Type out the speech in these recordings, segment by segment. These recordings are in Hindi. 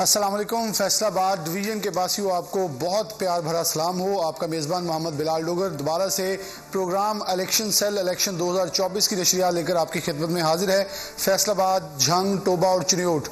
अस्सलाम वालेकुम। फैसलाबाद डिवीज़न के बासियों, आपको बहुत प्यार भरा सलाम हो। आपका मेज़बान मोहम्मद बिलाल डोगर दोबारा से प्रोग्राम इलेक्शन सेल इलेक्शन 2024 की नशरियात लेकर आपकी खिदमत में हाजिर है। फैसलाबाद, झंग, टोबा और चिन्योट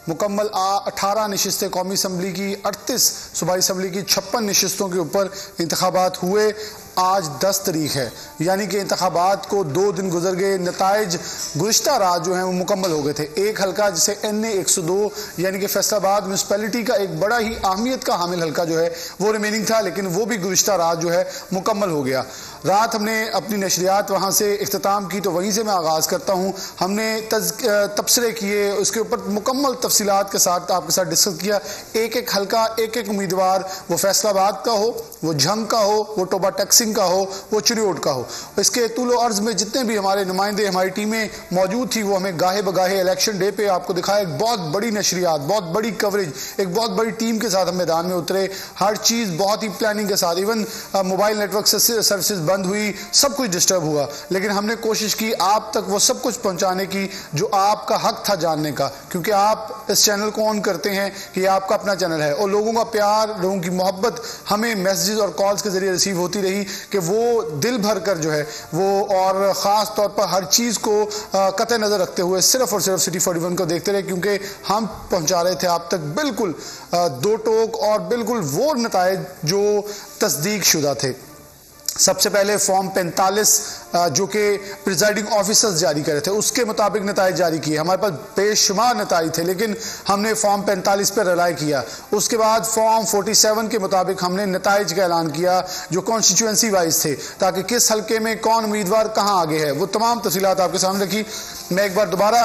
मुकम्मल 18 नशिस्तें कौमी असम्बली की, 38 सूबाई असम्बली की 56 नशिस्तों के ऊपर इंतखाबात हुए। आज 10 तारीख है, यानी कि इंतखाबात को 2 दिन गुजर गए। नताइज गुज़िश्ता रात जो हैं वो मुकम्मल हो गए थे। एक हल्का जिसे NA 102 यानी कि फैसलाबाद म्यूनसिपैलिटी का एक बड़ा ही अहमियत का हामिल हल्का जो है वो रिमेनिंग था, लेकिन वो भी गुज़िश्ता रात जो है मुकम्मल हो गया। रात हमने अपनी नशरियात वहाँ से इख्तिताम की, तो वहीं से मैं आगाज़ करता हूँ। हमने तबसरे किए, उसके ऊपर मुकम्मल तफसीलात के साथ आपके साथ डिस्कस किया। एक एक हल्का, एक एक उम्मीदवार, वो फैसलाबाद का हो, वो झंग का हो, वो टोबा टैक्सिंग का हो, वो चिन्योट का हो। इसके तूलो अर्ज में जितने भी हमारे नुमाइंदे, हमारी टीमें मौजूद थी, वो हमें गाहे बगाहे इलेक्शन डे पे आपको दिखाया। एक बहुत बड़ी नशरियात, बहुत बड़ी कवरेज, एक बहुत बड़ी टीम के साथ हम मैदान में उतरे। हर चीज़ बहुत ही प्लानिंग के साथ, इवन मोबाइल नेटवर्क सर्विसेज बंद हुई, सब कुछ डिस्टर्ब हुआ, लेकिन हमने कोशिश की आप तक वो सब कुछ पहुँचाने की जो आपका हक था जानने का, क्योंकि आप इस चैनल को ऑन करते हैं कि ये आपका अपना चैनल है। और लोगों का प्यार, लोगों की मोहब्बत हमें मैसेजेस और कॉल्स के जरिए रिसीव होती रही कि वो दिल भर कर जो है वो, और ख़ास तौर पर हर चीज़ को कतई नज़र रखते हुए सिर्फ और सिर्फ सिटी 41 को देखते रहे, क्योंकि हम पहुंचा रहे थे आप तक बिल्कुल दो टोक और बिल्कुल वो नताइज जो तस्दीक शुदा थे। सबसे पहले फॉर्म 45 जो कि प्रिजाइडिंग ऑफिसर्स जारी करे थे, उसके मुताबिक नताइज जारी किए। हमारे पास बेशुमार नताइज थे, लेकिन हमने फॉर्म 45 पर रिलाई किया। उसके बाद फॉर्म 47 के मुताबिक हमने नताइज का ऐलान किया जो कॉन्स्टिट्यूएंसी वाइज थे, ताकि किस हल्के में कौन उम्मीदवार कहाँ आगे है, वो तमाम तफसीलात आपके सामने रखी। मैं एक बार दोबारा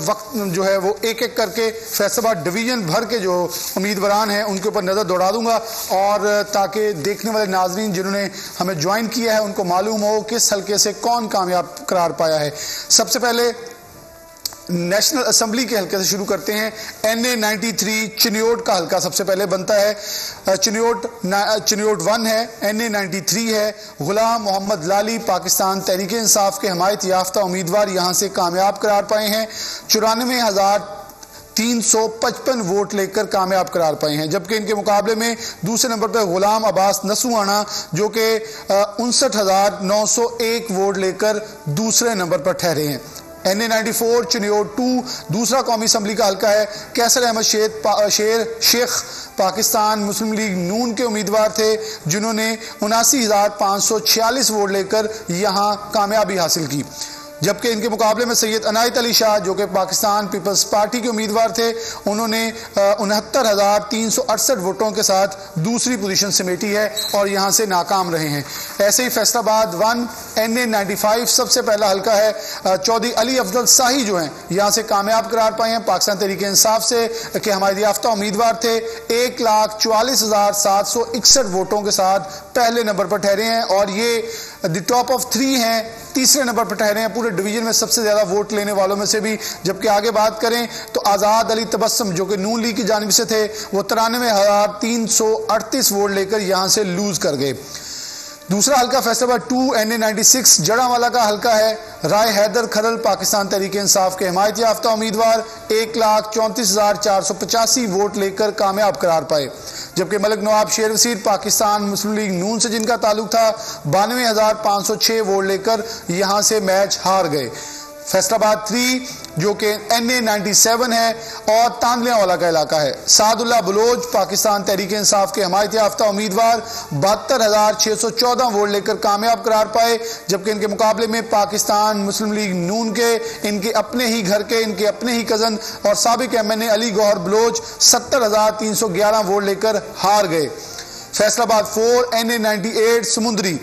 वक्त जो है वो एक एक करके फैसलाबाद डिवीजन भर के जो उम्मीदवारान हैं उनके ऊपर नज़र दौड़ा दूंगा, और ताकि देखने वाले नाजरीन जिन्होंने हमें ज्वाइन किया है उनको मालूम हो किस हल्के से कौन कामयाब करार पाया है। सबसे पहले नेशनल असेंबली के हल्के से शुरू करते हैं। NA 93 चिन्योट का हल्का सबसे पहले बनता है। चिन्योट 1 है, NA 93 है। गुलाम मोहम्मद लाली पाकिस्तान तहरीक इंसाफ के हमायत याफ्ता उम्मीदवार यहाँ से कामयाब करार पाए हैं। 94,355 वोट लेकर कामयाब करार पाए हैं, जबकि इनके मुकाबले में दूसरे नंबर पर गुलाम अब्बास नसूआना जो कि 59,901 वोट लेकर दूसरे नंबर पर ठहरे हैं। NA 94 चिन्योट 2 दूसरा कौमी असम्बली का हल्का है। कैसर अहमद शेख पाकिस्तान मुस्लिम लीग नून के उम्मीदवार थे, जिन्होंने 79,546 वोट लेकर यहाँ कामयाबी हासिल की, जबकि इनके मुकाबले में सैयद अनायत अली शाह जो कि पाकिस्तान पीपल्स पार्टी के उम्मीदवार थे, उन्होंने 69,368 वोटों के साथ दूसरी पोजीशन समेटी है और यहां से नाकाम रहे हैं। ऐसे ही फैसलाबाद 1 NA 95 सबसे पहला हल्का है। चौधरी अली अफजल शाही जो हैं यहां से कामयाब करार पाए हैं, पाकिस्तान तहरीक इंसाफ से कि हमारे याफ्ता उम्मीदवार थे। 1,44,761 वोटों के साथ पहले नंबर पर ठहरे हैं और ये द टॉप ऑफ 3 हैं, तीसरे नंबर पर ठहरे हैं पूरे डिवीजन में सबसे ज्यादा वोट लेने वालों में से भी। जबकि आगे बात करें तो आज़ाद अली तबस्सुम जो कि नून लीग की जानिब से थे, वो 93,338 वोट लेकर यहां से लूज कर गए। दूसरा हल्का फैसलाबाद 2 NA 96 जड़ावाला का हल्का है। राय हैदर खरल पाकिस्तान तहरीक इंसाफ के हिमायत याफ्ता उम्मीदवार 1,34,485 वोट लेकर कामयाब करार पाए, जबकि मलिक नवाब शेर वसीर पाकिस्तान मुस्लिम लीग नून से जिनका ताल्लुक था 92,506 वोट लेकर यहां से मैच हार गए। फैसलाबाद 3 जो कि NA 97 है और तांदलिया वाला का इलाका है। सादुल्ला बलोच पाकिस्तान तहरीक इंसाफ के हमायत याफ्ता उम्मीदवार 72,614 वोट लेकर कामयाब करार पाए, जबकि इनके मुकाबले में पाकिस्तान मुस्लिम लीग नून के इनके अपने ही घर के, इनके अपने ही कजन और साबिक MNA अली गौहर बलोच 70,311 वोट लेकर हार गए। फैसलाबाद 4 NA 98 समुंदरी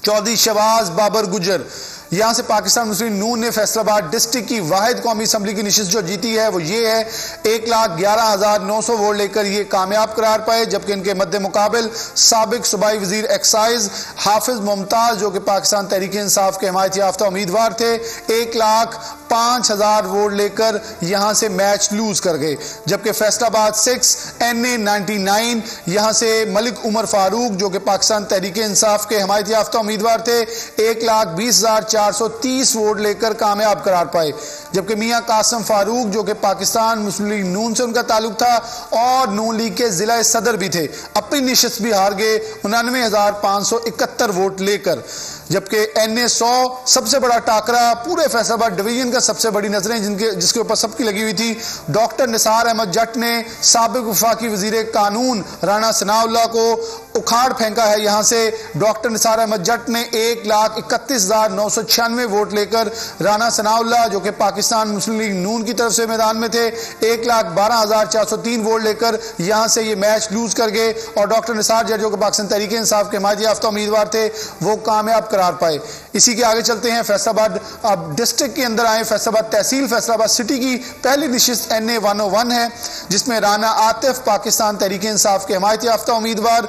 चौधरी शहबाज बाबर गुजर, यहां से पाकिस्तान मुस्लिम नून ने फैसलाबाद डिस्ट्रिक्ट की वाहिद कौमी असम्बली की नशिस्त जो जीती है वो ये है। 1,11,900 वोट लेकर ये कामयाब करार पाए, जबकि इनके मद्दे मुकाबिल साबिक सूबाई वजीर एक्साइज हाफिज मुमताज जो कि पाकिस्तान तहरीक इंसाफ के हिमायत याफ्ता उम्मीदवार थे 1,05,000 वोट लेकर यहां से मैच लूज कर गए। जबकि फैसलाबाद 6 NA 99 यहां से मलिक उमर फारूक जो कि पाकिस्तान तहरीक इंसाफ के हिमायत याफ्ता उम्मीदवार थे 1,20,430 वोट लेकर कामयाब करार पाए, जबकि मियां कासिम फारूक जो कि पाकिस्तान मुस्लिम लीग नून से उनका ताल्लुक था और नून लीग के जिला सदर भी थे, अपनी निशस्त भी हार गए 99,571 वोट लेकर। जबकि NA-100 सबसे बड़ा टाकरा पूरे फैसलाबाद डिवीजन का, सबसे बड़ी नजरें जिसके ऊपर सबकी लगी हुई थी। डॉक्टर निसार अहमद जट ने साबिक वफाकी वजीर कानून राना सनाउल्लाह को उखाड़ फेंका है। यहां से डॉक्टर निसार अहमद जट ने 1,31,996 वोट लेकर राना सनाउल्लाह जो कि पाकिस्तान मुस्लिम लीग नून की तरफ से मैदान में थे 1,12,403 वोट लेकर यहां से ये मैच लूज कर गए और डॉक्टर निसार जट जो कि पाकिस्तान तहरीक इंसाफ के हिमायत याफ्ता उम्मीदवार थे वो कामयाब करार पाए। इसी के आगे चलते हैं फैसलाबाद अब डिस्ट्रिक्ट के अंदर आए। फैसलाबाद तहसील फैसलाबाद सिटी की पहली नशिस्त NA-101 है जिसमें राना आतिफ पाकिस्तान तहरीक इंसाफ के हिमायत याफ्ता उम्मीदवार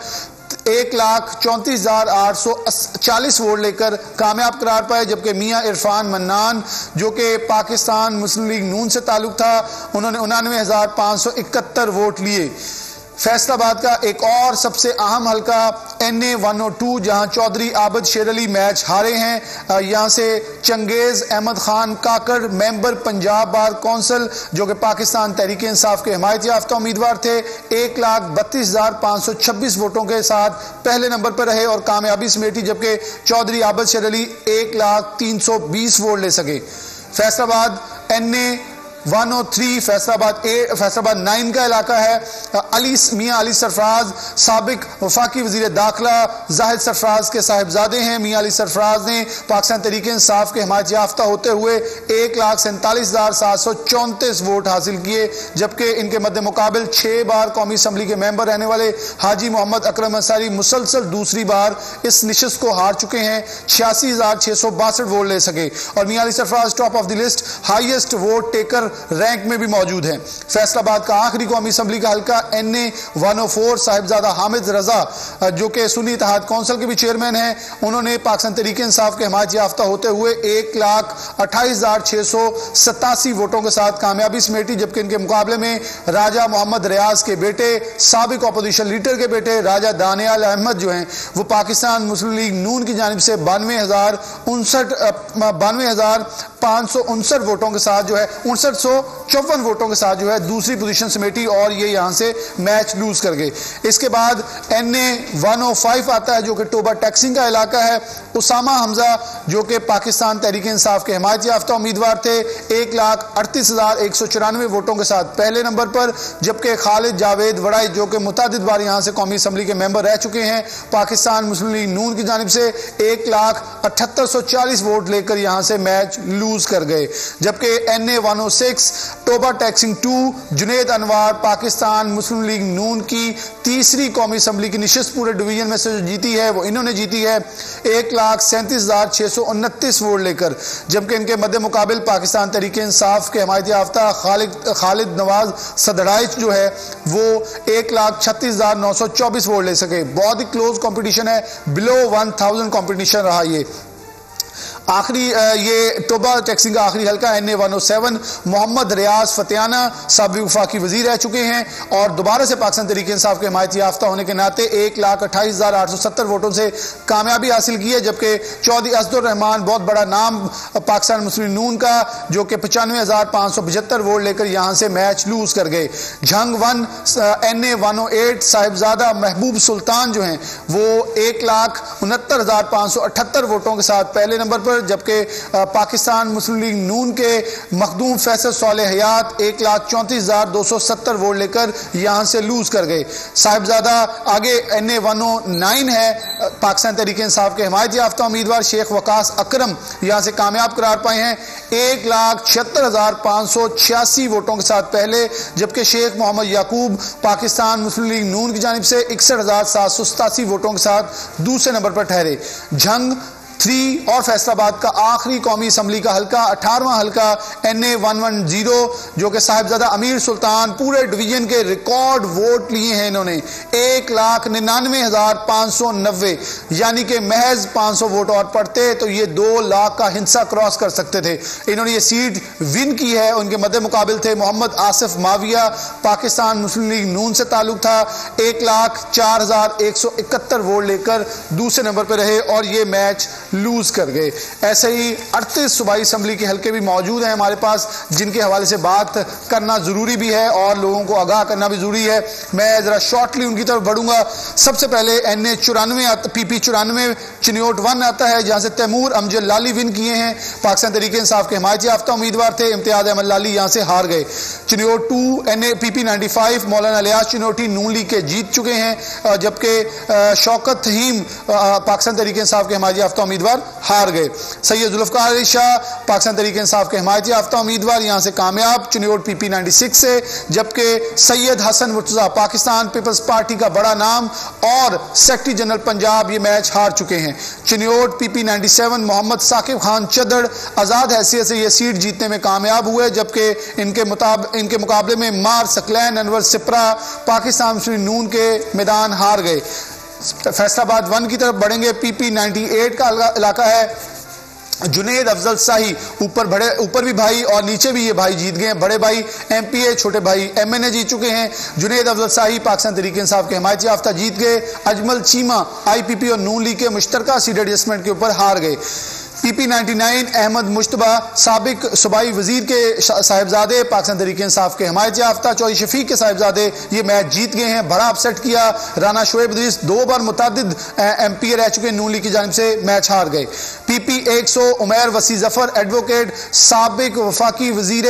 1,34,840 वोट लेकर कामयाब करार पाए। जबकि मियां इरफान मन्नान जो कि पाकिस्तान मुस्लिम लीग नून से ताल्लुक था उन्होंने 99,571 वोट लिए। फैसलाबाद का एक और सबसे अहम हल्का NA-102 जहां चौधरी आबद शेर अली मैच हारे हैं। यहां से चंगेज अहमद खान काकड़ मेंबर पंजाब बार कौंसिल जो कि पाकिस्तान तहरीक इंसाफ के हिमायत याफ्ता उम्मीदवार थे 1,32,526 वोटों के साथ पहले नंबर पर रहे और कामयाबी समेटी। जबकि चौधरी आबद शेर अली 1,03,20 वोट ले सके। फैसलाबाद NA-103 फैसलाबाद 9 का इलाका है। मियां अली सरफराज साबिक वफाकी वजीर दाखिला जाहिद सरफराज के साहिबजादे हैं। मियां अली सरफराज ने पाकिस्तान तहरीक इंसाफ के हिमायत याफ्ता होते हुए 1,47,734 वोट हासिल किए। जबकि इनके मद्दे मुकाबिल 6 बार कौमी असम्बली के मेंबर रहने वाले हाजी मोहम्मद अकरम अंसारी मुसलसल दूसरी बार इस निशस्त को हार चुके हैं, 86,662 वोट ले सके और Mian Ali Sarfaraz top of the list highest vote taker rank में भी मौजूद हैं। फैसलाबाद का आखिरी कौमी असम्बली का हल्का NA-104 साहिबजादा हामिद रजा जो कि सुन्नी इत्तेहाद कौंसिल के भी चेयरमैन हैं, उन्होंने पाकिस्तान तहरीक इंसाफ के हिमायत याफ्ता होते हुए 1,28,687 वोटों के साथ कामयाबी समेटी। जबकि इनके मुकाबले में राजा मोहम्मद रियाज के बेटे साबिक अपोजिशन लीडर के बेटे राजा दानियाल अहमद जो हैं वो पाकिस्तान मुस्लिम लीग नून की जानिब से 92,559 वोटों के साथ जो है 6,954 वोटों के साथ जो है दूसरी पोजीशन समेटी और ये यहां से मैच लूज कर गए। इसके बाद NA-105 आता है जो कि टोबा टैक्सिंग का इलाका है। उसामा हमजा जो कि पाकिस्तान तहरीक इंसाफ के हिमायत याफ्ता उम्मीदवार थे 1,38,194 वोटों के साथ पहले नंबर पर। जबकि खालिद जावेद वड़ाई जो कि मुतादिद बार यहां से कौमी असम्बली के मेंबर रह चुके हैं पाकिस्तान मुस्लिम लीग नून की जानिब से 1,78,140 वोट लेकर यहां से मैच लूज कर गए। जबकि NA-106 टोबा टैक्सिंग 2 जुनेद अनवार पाकिस्तान मुस्लिम लीग नून की तीसरी कौमी असम्बली की निशस्त पूरे डिवीजन में से जो जीती है वो इन्होंने जीती है 1,37,629 वोट लेकर। जबकि इनके मद्दे मुकाबिल पाकिस्तान तहरीक इंसाफ के हिमायत याफ्ता खालिद नवाज सदड़ाइच जो है वो 1,36,924 वोट ले सके। बहुत ही क्लोज कंपटीशन है, बिलो 1000 कंपटीशन रहा ये। आखिरी ये टोबा टैक्सिंग का आखिरी हल्का NA-107 मोहम्मद रियाज फतेहाना साबिक वफाकी वजीर रह चुके हैं और दोबारा से पाकिस्तान तहरीक इंसाफ के हिमायत याफ्ता होने के नाते 1,28,870 वोटों से कामयाबी हासिल की है। जबकि चौधरी असदुर रहमान बहुत बड़ा नाम पाकिस्तान मुस्लिम नून का जो कि 95,575 वोट लेकर यहां से मैच लूज कर गए। झंग 1 NA-108 साहिबजादा महबूब सुल्तान जो हैं वो 1,69,578 वोटों के साथ पहले नंबर पर। जबकि पाकिस्तान मुस्लिम लीग नून के मखदूम फैसल सालेह हयात 1,34,270 वोट लेकर यहां से लूज कर गए। साहिबजादा आगे NA-109 है पाकिस्तान तहरीक इंसाफ के हिमायत याफ्ता उम्मीदवार शेख वकास अकरम यहां से कामयाब करार पाए हैं 1,76,586 वोटों के साथ पहले। जबकि शेख मोहम्मद याकूब पाकिस्तान मुस्लिम लीग नून की जानिब से 61,787 वोटों के साथ दूसरे नंबर पर ठहरे। झंग 3 और फैसलाबाद का आखिरी कौमी असम्बली का हल्का 18वां हल्का NA-110 जो कि साहिबजादा अमीर सुल्तान पूरे डिवीजन के रिकॉर्ड वोट लिए हैं इन्होंने 1,99,590 यानी कि महज 500 वोट और पड़ते तो ये 2 लाख का हिस्सा क्रॉस कर सकते थे। इन्होंने ये सीट विन की है। उनके मद्दे मुकाबिल थे मोहम्मद आसिफ माविया पाकिस्तान मुस्लिम लीग नून से ताल्लुक था 1,04,171 वोट लेकर दूसरे नंबर पर रहे और ये मैच लूज कर गए। ऐसे ही 38 सूबाई असम्बली के हल्के भी मौजूद हैं हमारे पास, जिनके हवाले से बात करना जरूरी भी है और लोगों को आगाह करना भी जरूरी है। मैं जरा शॉर्टली उनकी तरफ बढ़ूंगा। सबसे पहले NA 94 PP 94 चिन्योट 1 आता है, जहां से तैमूर अमजद लाली विन किए हैं। पाकिस्तान तहरीक इंसाफ के हिमायत याफ्ता उम्मीदवार थे, इम्तियाज अहमद लाली यहां से हार गए। चिन्योट 2 NA PP 95 मौलाना इलियास चिन्योटी नून लीग के जीत चुके हैं, जबकि शौकत तहीम पाकिस्तान तहरीक इंसाफ के हिमायत याफ्ता उम्मीदवार हार गए। सैयद जुल्फकार अली शाह पाकिस्तान तहरीक इंसाफ के हिमायत याफ्ता उम्मीदवार यहां से कामयाब चिन्योट PP 96 से, जबकि सैयद हसन मुर्तजा पाकिस्तान पीपल्स पार्टी का बड़ा नाम और सेक्रेटरी जनरल पंजाब ये मैच हार चुके हैं। चिन्योट PP 97 मोहम्मद साकिब खान चदड़ आजाद हैसियत से ये सीट जीतने में कामयाब हुए, जबकि इनके मुकाबले में मार सकलैन अनवर सिपरा पाकिस्तान मुस्लिम नून के मैदान हार गए। फैसलाबाद 1 की तरफ बढ़ेंगे। PP 98 का इलाका है। जुनेद अफजल शाही ऊपर भी भाई और नीचे भी ये भाई जीत गए हैं। बड़े भाई MPA, छोटे भाई MNA जीत चुके हैं। जुनेद अफजल शाही पाकिस्तान तहरीक इंसाफ के हिमायत याफ्ता जीत गए। अजमल चीमा IPP और नून लीग के मुश्तरका सीट एडजस्टमेंट के ऊपर हार गए। PP 99 अहमद मुश्तबा साबिक सूबाई वजीर के साहिबजादे पाकिस्तान तहरीक इंसाफ के हिमायत याफ्ता चौधरी शफीक के साहिबजादे ये मैच जीत गए हैं, बड़ा अपसेट किया। राना शोएब इदरीस 2 बार मुतअद्दिद MPA रह चुके नून लीग की जानिब से मैच हार गए। PP 100 उमैर वसी जफर एडवोकेट साबिक वफाकी वजीर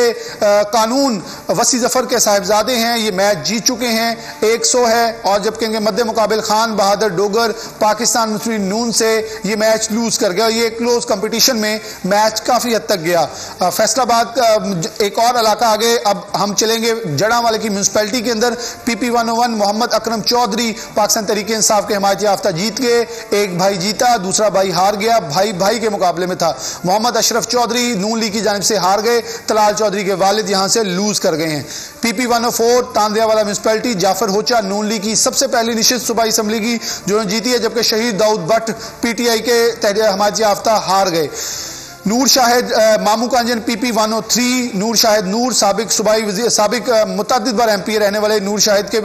कानून वसी जफर के साहिबजादे हैं, ये मैच जीत चुके हैं, 100 है। और जबकि इनके मद्दे मुकाबिल खान बहादुर डोगर पाकिस्तान मुस्लिम नून से ये मैच लूज कर गया। ये क्लोज कंपटीशन में मैच काफी हद तक गया। फैसलाबाद का एक और इलाका आगे, अब हम चलेंगे जड़ांवाले की म्यूनसिपैलिटी के अंदर। PP 101 मोहम्मद अकरम चौधरी पाकिस्तान तहरीक इंसाफ के हिमायत याफ्ता जीत गए। एक भाई जीता, दूसरा भाई हार गया, भाई भाई के मुकाबले में था। मोहम्मद अशरफ चौधरी नून लीग की जानिब से हार गए। तलाल चौधरी के वालिद यहां से लूज कर गए हैं। PP 104 तांदियावाला म्यूनसिपैलिटी जाफर होचा नून लीग की सबसे पहली निश्चित सूबाई असम्बली की जो जीती है, जबकि शहीद दाऊद भट्ट PTI के हिमायत याफ्ता हार गए। नूर शाहिद मामू कांजन PP 103 नूर शाहिद नूर साबिक सूबाई वजीर साबिक मुतअद्दिद बार MPA रहने वाले नूर शाहिद के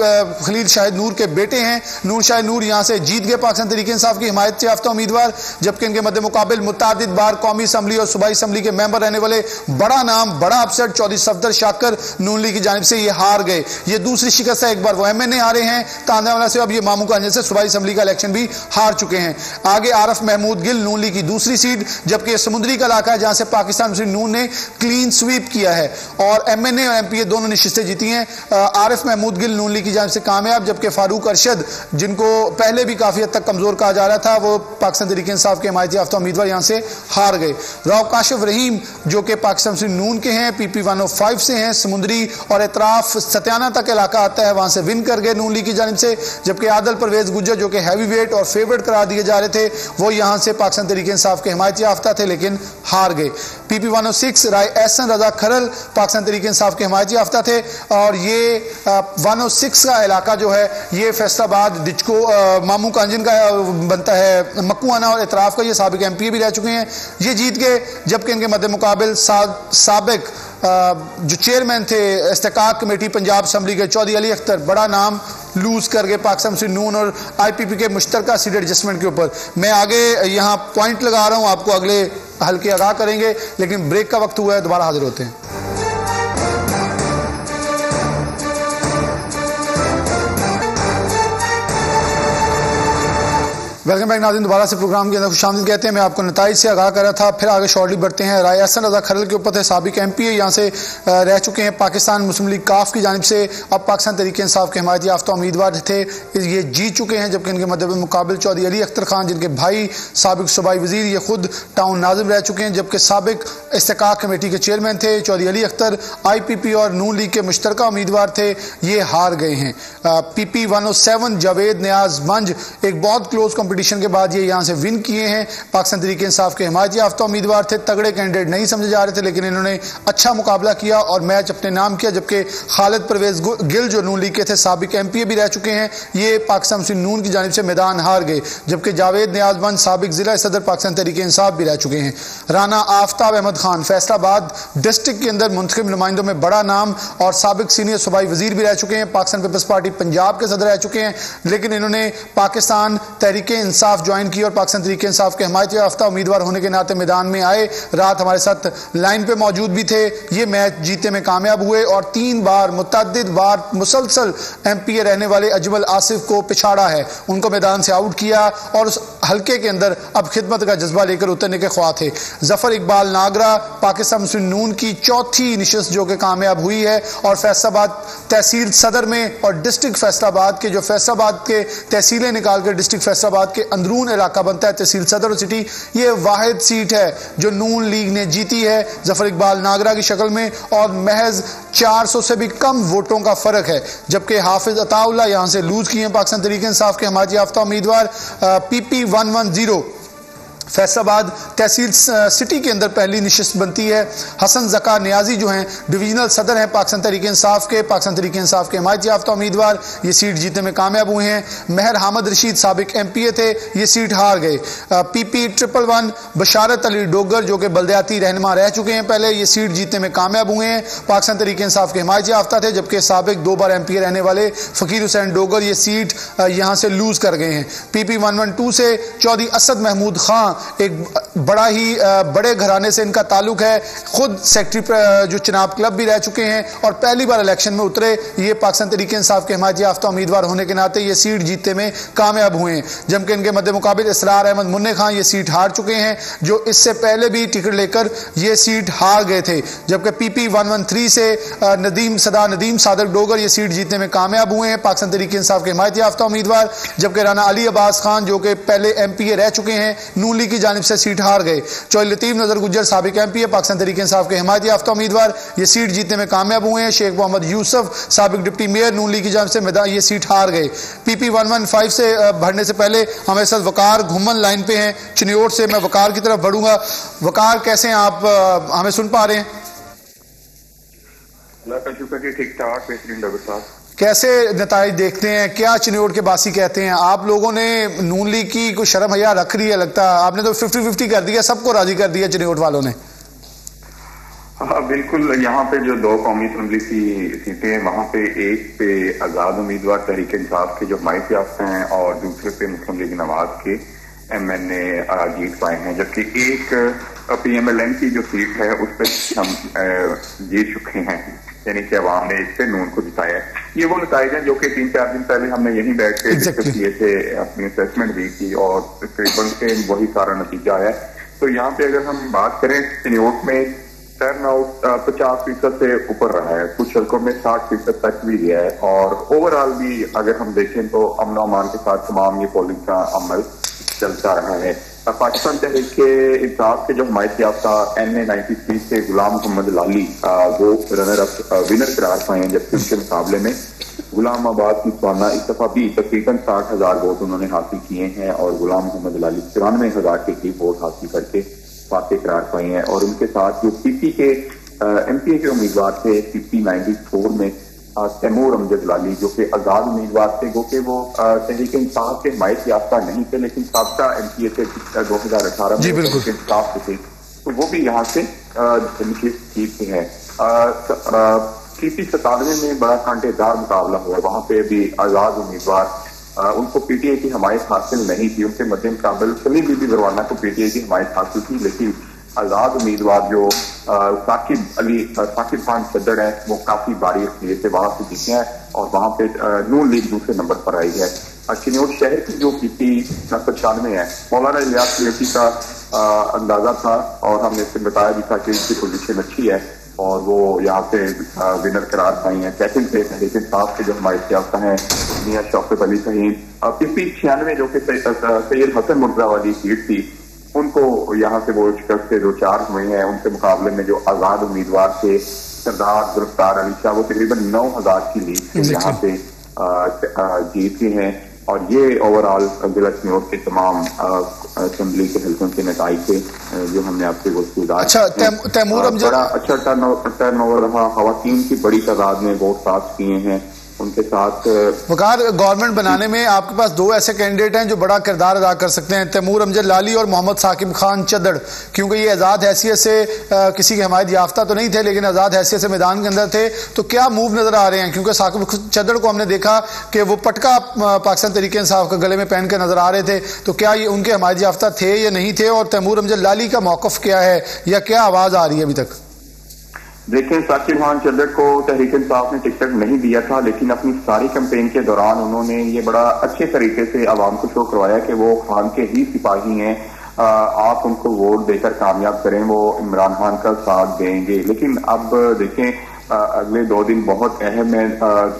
खलील शाहिद नूर के बेटे हैं। नूर शाहिद नूर यहां से जीत गए पाकिस्तान तहरीक इंसाफ की हिमायत याफ्ता उम्मीदवार, जबकि इनके मद्दे मुकाबिल मुतअद्दिद बार कौमी असम्बली और सूबाई असम्बली के मेंबर रहने वाले बड़ा नाम बड़ा अपसेट चौधरी सफदर शाकर नून लीग की जानिब से ये हार गए। ये दूसरी शिकस्त है, एक बार वो MNA हारे हैं तांदावाला से, अब ये मामू कांजन से सूबाई असम्बली का इलेक्शन भी हार चुके हैं। आगे आरफ महमूद गिल नून लीग की दूसरी सीट, जबकि समुद्री का इलाका जहां से पाकिस्तान मुस्लिम नून ने क्लीन स्वीप किया है और MNA और MPA दोनों निशिस्तें जीती हैं। आरिफ महमूद गिल नून लीग की जानिब से कामयाब, जबकि फारूक अरशद जिनको पहले भी काफी हद तक कमजोर कहा जा रहा था वो पाकिस्तान तहरीक इंसाफ के हिमायत याफ्ता उम्मीदवार यहां से हार गए। राव काशिफ रहीम जो कि पाकिस्तान मुस्लिम नून के हैं PP 105 से हैं, समुद्री और एतराफ सत्याना तक इलाका आता है, वहां से विन कर गए नून लीग की जानिब से। जबकि आदल परवेज गुज्जर जो कि हैवी वेट और फेवरेट करार दिए जा रहे थे वो यहां से पाकिस्तान तहरीक इंसाफ के हिमायत याफ्ता थे लेकिन हार गए। PP 106 राय एहसन रजा खरल पाकिस्तान तहरीक इंसाफ के हिमायती याफ्ता थे और ये 106 का इलाका जो है ये फैसलाबाद डिचको मामू कांजन का बनता है, मक्कुआना और इतराफ का, ये साबिक MPA भी रह चुके हैं, ये जीत गए। जबकि इनके मद्दे मुकाबिल साबिक जो चेयरमैन थे इस्तेकाक कमेटी पंजाब असम्बली के चौधरी अली अख्तर बड़ा नाम लूज कर गए पाकिस्तान मुस्लिम नून और IPP के मुश्तरका सीट एडजस्टमेंट के ऊपर। मैं आगे यहाँ पॉइंट लगा रहा हूँ, आपको अगले हल्के आगाह करेंगे, लेकिन ब्रेक का वक्त हुआ है, दोबारा हाजिर होते हैं। वेलकम बैक नाज़रीन, दोबारा से प्रोग्राम के अंदर खुशामदीद कहते हैं। मैं आपको नताइज से आगाह कर रहा था, फिर आगे शॉर्टली बढ़ते हैं। राय एहसन रजा खरल के ऊपर थे, साबिक MPA यहाँ से रह चुके हैं पाकिस्तान मुस्लिम लीग काफ की जानिब से, अब पाकिस्तान तहरीक इंसाफ के हिमायत याफ्ता उम्मीदवार थे, ये जीत चुके हैं। जबकि इनके मद्दे मुकाबिल चौधरी अली अख्तर खान जिनके भाई साबिक सूबाई वजीर ये खुद टाउन नाजिम रह चुके हैं, जबकि साबिक इस्तेकाक कमेटी के चेयरमैन थे चौधरी अली अख्तर, IPP और नून लीग के मुश्तरका उम्मीदवार थे, ये हार गए हैं। PP 107 जावेद नियाज मंज एक बहुत क्लोज कॉम्पिटिशन के बाद ये यहाँ से विन किए हैं, पाकिस्तान तहरीक इंसाफ के हिमायत याफ्ता उम्मीदवार थे, तगड़े कैंडिडेट नहीं समझे जा रहे थे लेकिन इन्होंने अच्छा मुकाबला किया और मैच अपने नाम किया। जबकि खालिद परवेज गिल जो नून लीग के थे, साबिक MPA भी रह चुके हैं, ये पाकिस्तान मुस्लिम नून की जानिब से मैदान हार गए। जबकि जावेद नियाजमंद साबिक जिला सदर पाकिस्तान तहरीक इंसाफ भी रह चुके हैं। राना आफ्ताब अहमद खान फैसलाबाद डिस्ट्रिक्ट के अंदर मुंतखब नुमाइंदों में बड़ा नाम और साबिक सीनियर सूबाई वजीर भी रह चुके हैं, पाकिस्तान पीपल्स पार्टी पंजाब के सदर रह चुके हैं, लेकिन इन्होंने पाकिस्तान तहरीक इंसाफ ज्वाइन की और पाकिस्तान तहरीक इंसाफ के हिमायत याफ्ता उम्मीदवार होने के नाते मैदान में आए। रात हमारे साथ लाइन पे मौजूद भी थे। ये मैच जीतने में कामयाब हुए और 3 बार मुतअद्दिद बार मुसलसल एमपीए रहने वाले अजमल आसिफ को पिछाड़ा है, उनको मैदान से आउट किया और उस हल्के के अंदर अब खिदमत का जज्बा लेकर उतरने के ख्वाह थे। जफर इकबाल नागरा पाकिस्तान मुस्लिम नून की चौथी निशस्त जो कि कामयाब हुई है और फैसलाबाद तहसील सदर में और डिस्ट्रिक्ट फैसलाबाद के जो फैसलाबाद के तहसीलें निकालकर डिस्ट्रिक्ट फैसलाबाद के अंदरून इलाका बनता है तहसील सदर और सिटी, ये वाहिद सीट है जो नून लीग ने जीती है जफर इकबाल नागरा की शक्ल में और महज 400 से भी कम वोटों का फर्क है। जबकि हाफिज अताउल्लाह यहां से लूज किए हैं पाकिस्तान तहरीक इंसाफ के हिमायत याफ्ता उम्मीदवार PP 110 फैसलाबाद तहसील सिटी के अंदर पहली निशस्त बनती है। हसन ज़का नियाजी जो हैं डिवीजनल सदर हैं पाकिस्तान तहरीक इंसाफ के हिमायत याफ्ता उम्मीदवार, ये सीट जीतने में कामयाब हुए हैं। महर हामद रशीद साबिक एमपीए थे, ये सीट हार गए। PP 111 बशारत अली डोगर जो कि बल्दियाती रहनुमा रह चुके हैं पहले, ये सीट जीतने में कामयाब हुए हैं, पाकिस्तान तहरीक इंसाफ के हिमायत याफ्ता थे। जबकि साबिक 2 बार एमपीए रहने वाले फ़कीर हुसैन डोगर ये सीट यहाँ से लूज कर गए हैं। PP 112 से चौधरी असद महमूद खां एक बड़ा ही बड़े घराने से इनका ताल्लुक है, खुद सेक्रेटरी जो चिनाब क्लब भी रह चुके हैं और पहली बार इलेक्शन में उतरे। ये पाकिस्तान तहरीक इंसाफ के हिमायत याफ्ता उम्मीदवार होने के नाते ये सीट जीतने में कामयाब हुए हैं। जबकि इनके मद्दे मुकाबिल इसरार अहमद मुन्ने खां ये सीट हार चुके हैं जो इससे पहले भी टिकट लेकर ये सीट हार गए थे। जबकि PP 113 से नदीम सादक डोगर ये सीट जीतने में कामयाब हुए हैं, पाकिस्तान तहरीक इंसाफ के हिमायत याफ्ता उम्मीदवार। जबकि राना अली अब्बास खान जो कि पहले एमपीए रह चुके हैं नून लीग की जानिब से सीट हार गए। चौधरी लतीफ नजर गुज्जर साबिक एमपीए पाकिस्तान तहरीक इंसाफ के हिमायत याफ्ता उम्मीदवार, ये सीट जीतने में कामयाब हुए हैं। शेख मोहम्मद यूसुफ साबिक डिप्टी मेयर नून लीग की जानिब से मैदान ये सीट हार गए। PP 115 से भरने से पहले हमारे साथ वकार घुम्मन लाइन पे हैं चिन्योट से। मैं वकार की तरफ बढ़ूंगा। वकार, कैसे हैं आप, हमें सुन पा रहे हैं? अल्लाह का शुक्र है, ठीक ठाक, बेहतरीन डॉक्टर साहब। कैसे नताइज देखते हैं, क्या चिन्योट के बासी कहते हैं? आप लोगों ने नून लीग की कोई शर्म हया रख रही है, लगता है आपने तो 50-50 कर दिया, सबको राजी कर दिया चिन्योट वालों ने। हाँ बिल्कुल, यहाँ पे जो 2 कौमी असम्बली की सीटें हैं वहाँ पे एक पे आजाद उम्मीदवार तहरीक इंसाफ के जो हिमायत याफ्ता हैं और दूसरे पे मुस्लिम लीग नवाज के MNA जीत पाए हैं। जबकि एक PMLN की जो सीट है उस पर हम जीत चुके हैं, यानी कि अवाम ने इस पे नून को जिताया है। ये वो नताइज हैं जो कि 3-4 दिन पहले हमने यहीं बैठ के डिस्कस किए थे, अपनी असेसमेंट दी थी और तकरीबन से वही सारा नतीजा आया। तो यहाँ पे अगर हम बात करें चिन्योट में टर्न आउट 50% से ऊपर रहा है, कुछ हल्कों में 60% तक भी गया है और ओवरऑल भी अगर हम देखें तो अमन अमान के साथ तमाम ये पोलिंग का अमल चलता रहा है। पाकिस्तान तहरीक इंसाफ के जो हिमायत याफ्ता NA 93 से गुलाम मोहम्मद लाली वो विनर करार पाए हैं, जबकि उनके मुकाबले में गुलाम आबाद की स्वाना इस दफा भी तकरीबन 60,000 वोट उन्होंने हासिल किए हैं और गुलाम मोहम्मद लाली 94,000 के करीब वोट हासिल करके फाते करार पाए हैं। और उनके साथ जो PP के MPA के उम्मीदवार थे PP 94 में तैमूर अमजद लाली जो कि आजाद उम्मीदवार थे, जो कि वो तहरीक इंसाफ के हिमायत याफ्ता नहीं थे लेकिन साबका MPA थे 2018 में तहरीक इंसाफ थे, तो वो भी यहाँ से जीत हैं। PP 97 में बड़ा कांटेदार मुकाबला हुआ, वहां पे भी आजाद उम्मीदवार उनको PTI की हिमायत हासिल नहीं थी, उनके मध्य मुकाबले सलीम बीबी बरवाना को PTI की हिमायत हासिल थी, लेकिन आजाद उम्मीदवार जो साकिब खान सदर है वो काफी बारी लिए थे, वहां से जीते हैं और वहां पे नून लीग दूसरे नंबर पर आई है। चिन्योट शहर की जो PP 95 है, मौलाना इलियास लेटी का अंदाजा था और हमने इससे बताया भी था कि इसकी पोजीशन अच्छी है और वो यहाँ से विनर करार पाई है। सेकंड पे तहरीक इंसाफ के जो हिमायत याफ्ता हैं मियां शौकत अली सहीम, PP 96 जो कि सैयद हसन मुर्जा वाली सीट थी उनको यहाँ से वो शिकस्त से 2-4 हुए हैं। उनके मुकाबले में जो आजाद उम्मीदवार थे सरदार गिरफ्तार अली शाह वो तकरीबन 9,000 की लीड से यहाँ से जीत गए हैं और ये ओवरऑल जिला चिन्योट के तमाम असेंबली के हल्कों के नताइज थे जो हमने आपसे गुज़ारा। अच्छा, तैमूर अमजद बड़ा अच्छा टर्न ओवर रहा, खवातीन की बड़ी तादाद में वोट कास्ट किए हैं उनके साथ। वकार, गवर्नमेंट बनाने में आपके पास दो ऐसे कैंडिडेट हैं जो बड़ा किरदार अदा कर सकते हैं, तैमूर अमजद लाली और मोहम्मद साकिब खान चद्दड़। क्योंकि ये आज़ाद हैसियत से किसी की हमायत याफ्ता तो नहीं थे, लेकिन आज़ाद हैसियत से मैदान के अंदर थे। तो क्या मूव नजर आ रहे हैं? क्योंकि साकिब चद्दड़ को हमने देखा कि वो पटका पाकिस्तान तहरीक इंसाफ का गले में पहन कर नजर आ रहे थे, तो क्या ये उनके हमायत याफ्ता थे या नहीं थे? और तैमूर अमजद लाली का मौकफ क्या है या क्या आवाज आ रही है अभी तक? देखें, साकिब खान चद्दड़ को तहरीक इंसाफ ने टिकट नहीं दिया था, लेकिन अपनी सारी कैंपेन के दौरान उन्होंने ये बड़ा अच्छे तरीके से आवाम को शो करवाया कि वो खान के ही सिपाही हैं, आप उनको वोट देकर कामयाब करें, वो इमरान खान का साथ देंगे। लेकिन अब देखें, अगले 2 दिन बहुत अहम है।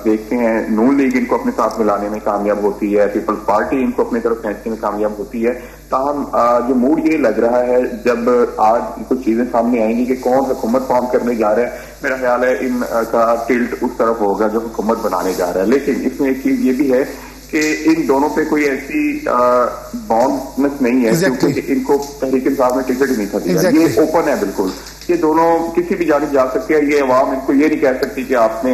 देखते हैं, नून लीग इनको अपने साथ मिलाने में कामयाब होती है, पीपल्स पार्टी इनको अपनी तरफ खींचने में कामयाब होती है। ताहम जो मूड ये लग रहा है, जब आज कुछ चीजें सामने आएंगी कि कौन हुकूमत फॉर्म करने जा रहा है, मेरा ख्याल है इनका टिल्ट उस तरफ होगा जो हुकूमत बनाने जा रहा है। लेकिन इसमें एक चीज ये भी है कि इन दोनों पे कोई ऐसी बॉन्डनेस नहीं है, क्योंकि इनको तहरीक इंसाफ में टिकट ही नहीं था दिया। ये ओपन है बिल्कुल, ये दोनों किसी भी जानिब जा सकते हैं। ये अवाम इनको ये नहीं कह सकती कि आपने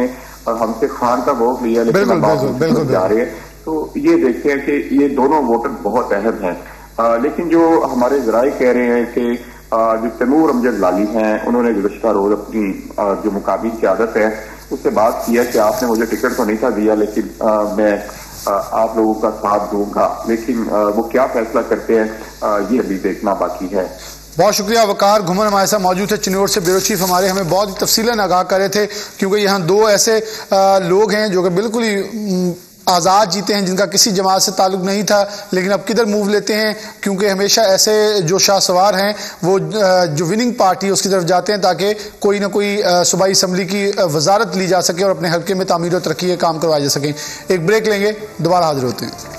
हमसे खान का वोट लिया लेकिन आप जा रहे हैं। तो ये देखते हैं कि ये दोनों वोटर बहुत अहम हैं। लेकिन जो हमारे जराए कह रहे हैं कि जो तैमूर अमजद लाली हैं, उन्होंने गुज़श्ता रोज अपनी जो मुकाबली की आदत है उससे बात किया कि आपने मुझे टिकट तो नहीं था दिया, लेकिन मैं आप लोगों का साथ दूंगा। लेकिन वो क्या फैसला करते हैं ये अभी देखना बाकी है। बहुत शुक्रिया वकार। घुमर हमारे साथ मौजूद थे चिन्नौर से, ब्यूरो चीफ हमारे, हमें बहुत ही तफसीलन आगाह कर रहे थे, क्योंकि यहाँ दो ऐसे लोग हैं जो कि बिल्कुल ही आज़ाद जीते हैं, जिनका किसी जमात से ताल्लुक नहीं था, लेकिन अब किधर मूव लेते हैं, क्योंकि हमेशा ऐसे जो शाह सवार हैं वो जो विनिंग पार्टी है उसकी तरफ जाते हैं ताकि कोई ना कोई सूबाई असम्बली की वजारत ली जा सके और अपने हल्के में तामीर और तरक्की के काम करवाए जा सकें। एक ब्रेक लेंगे, दोबारा हाजिर होते हैं।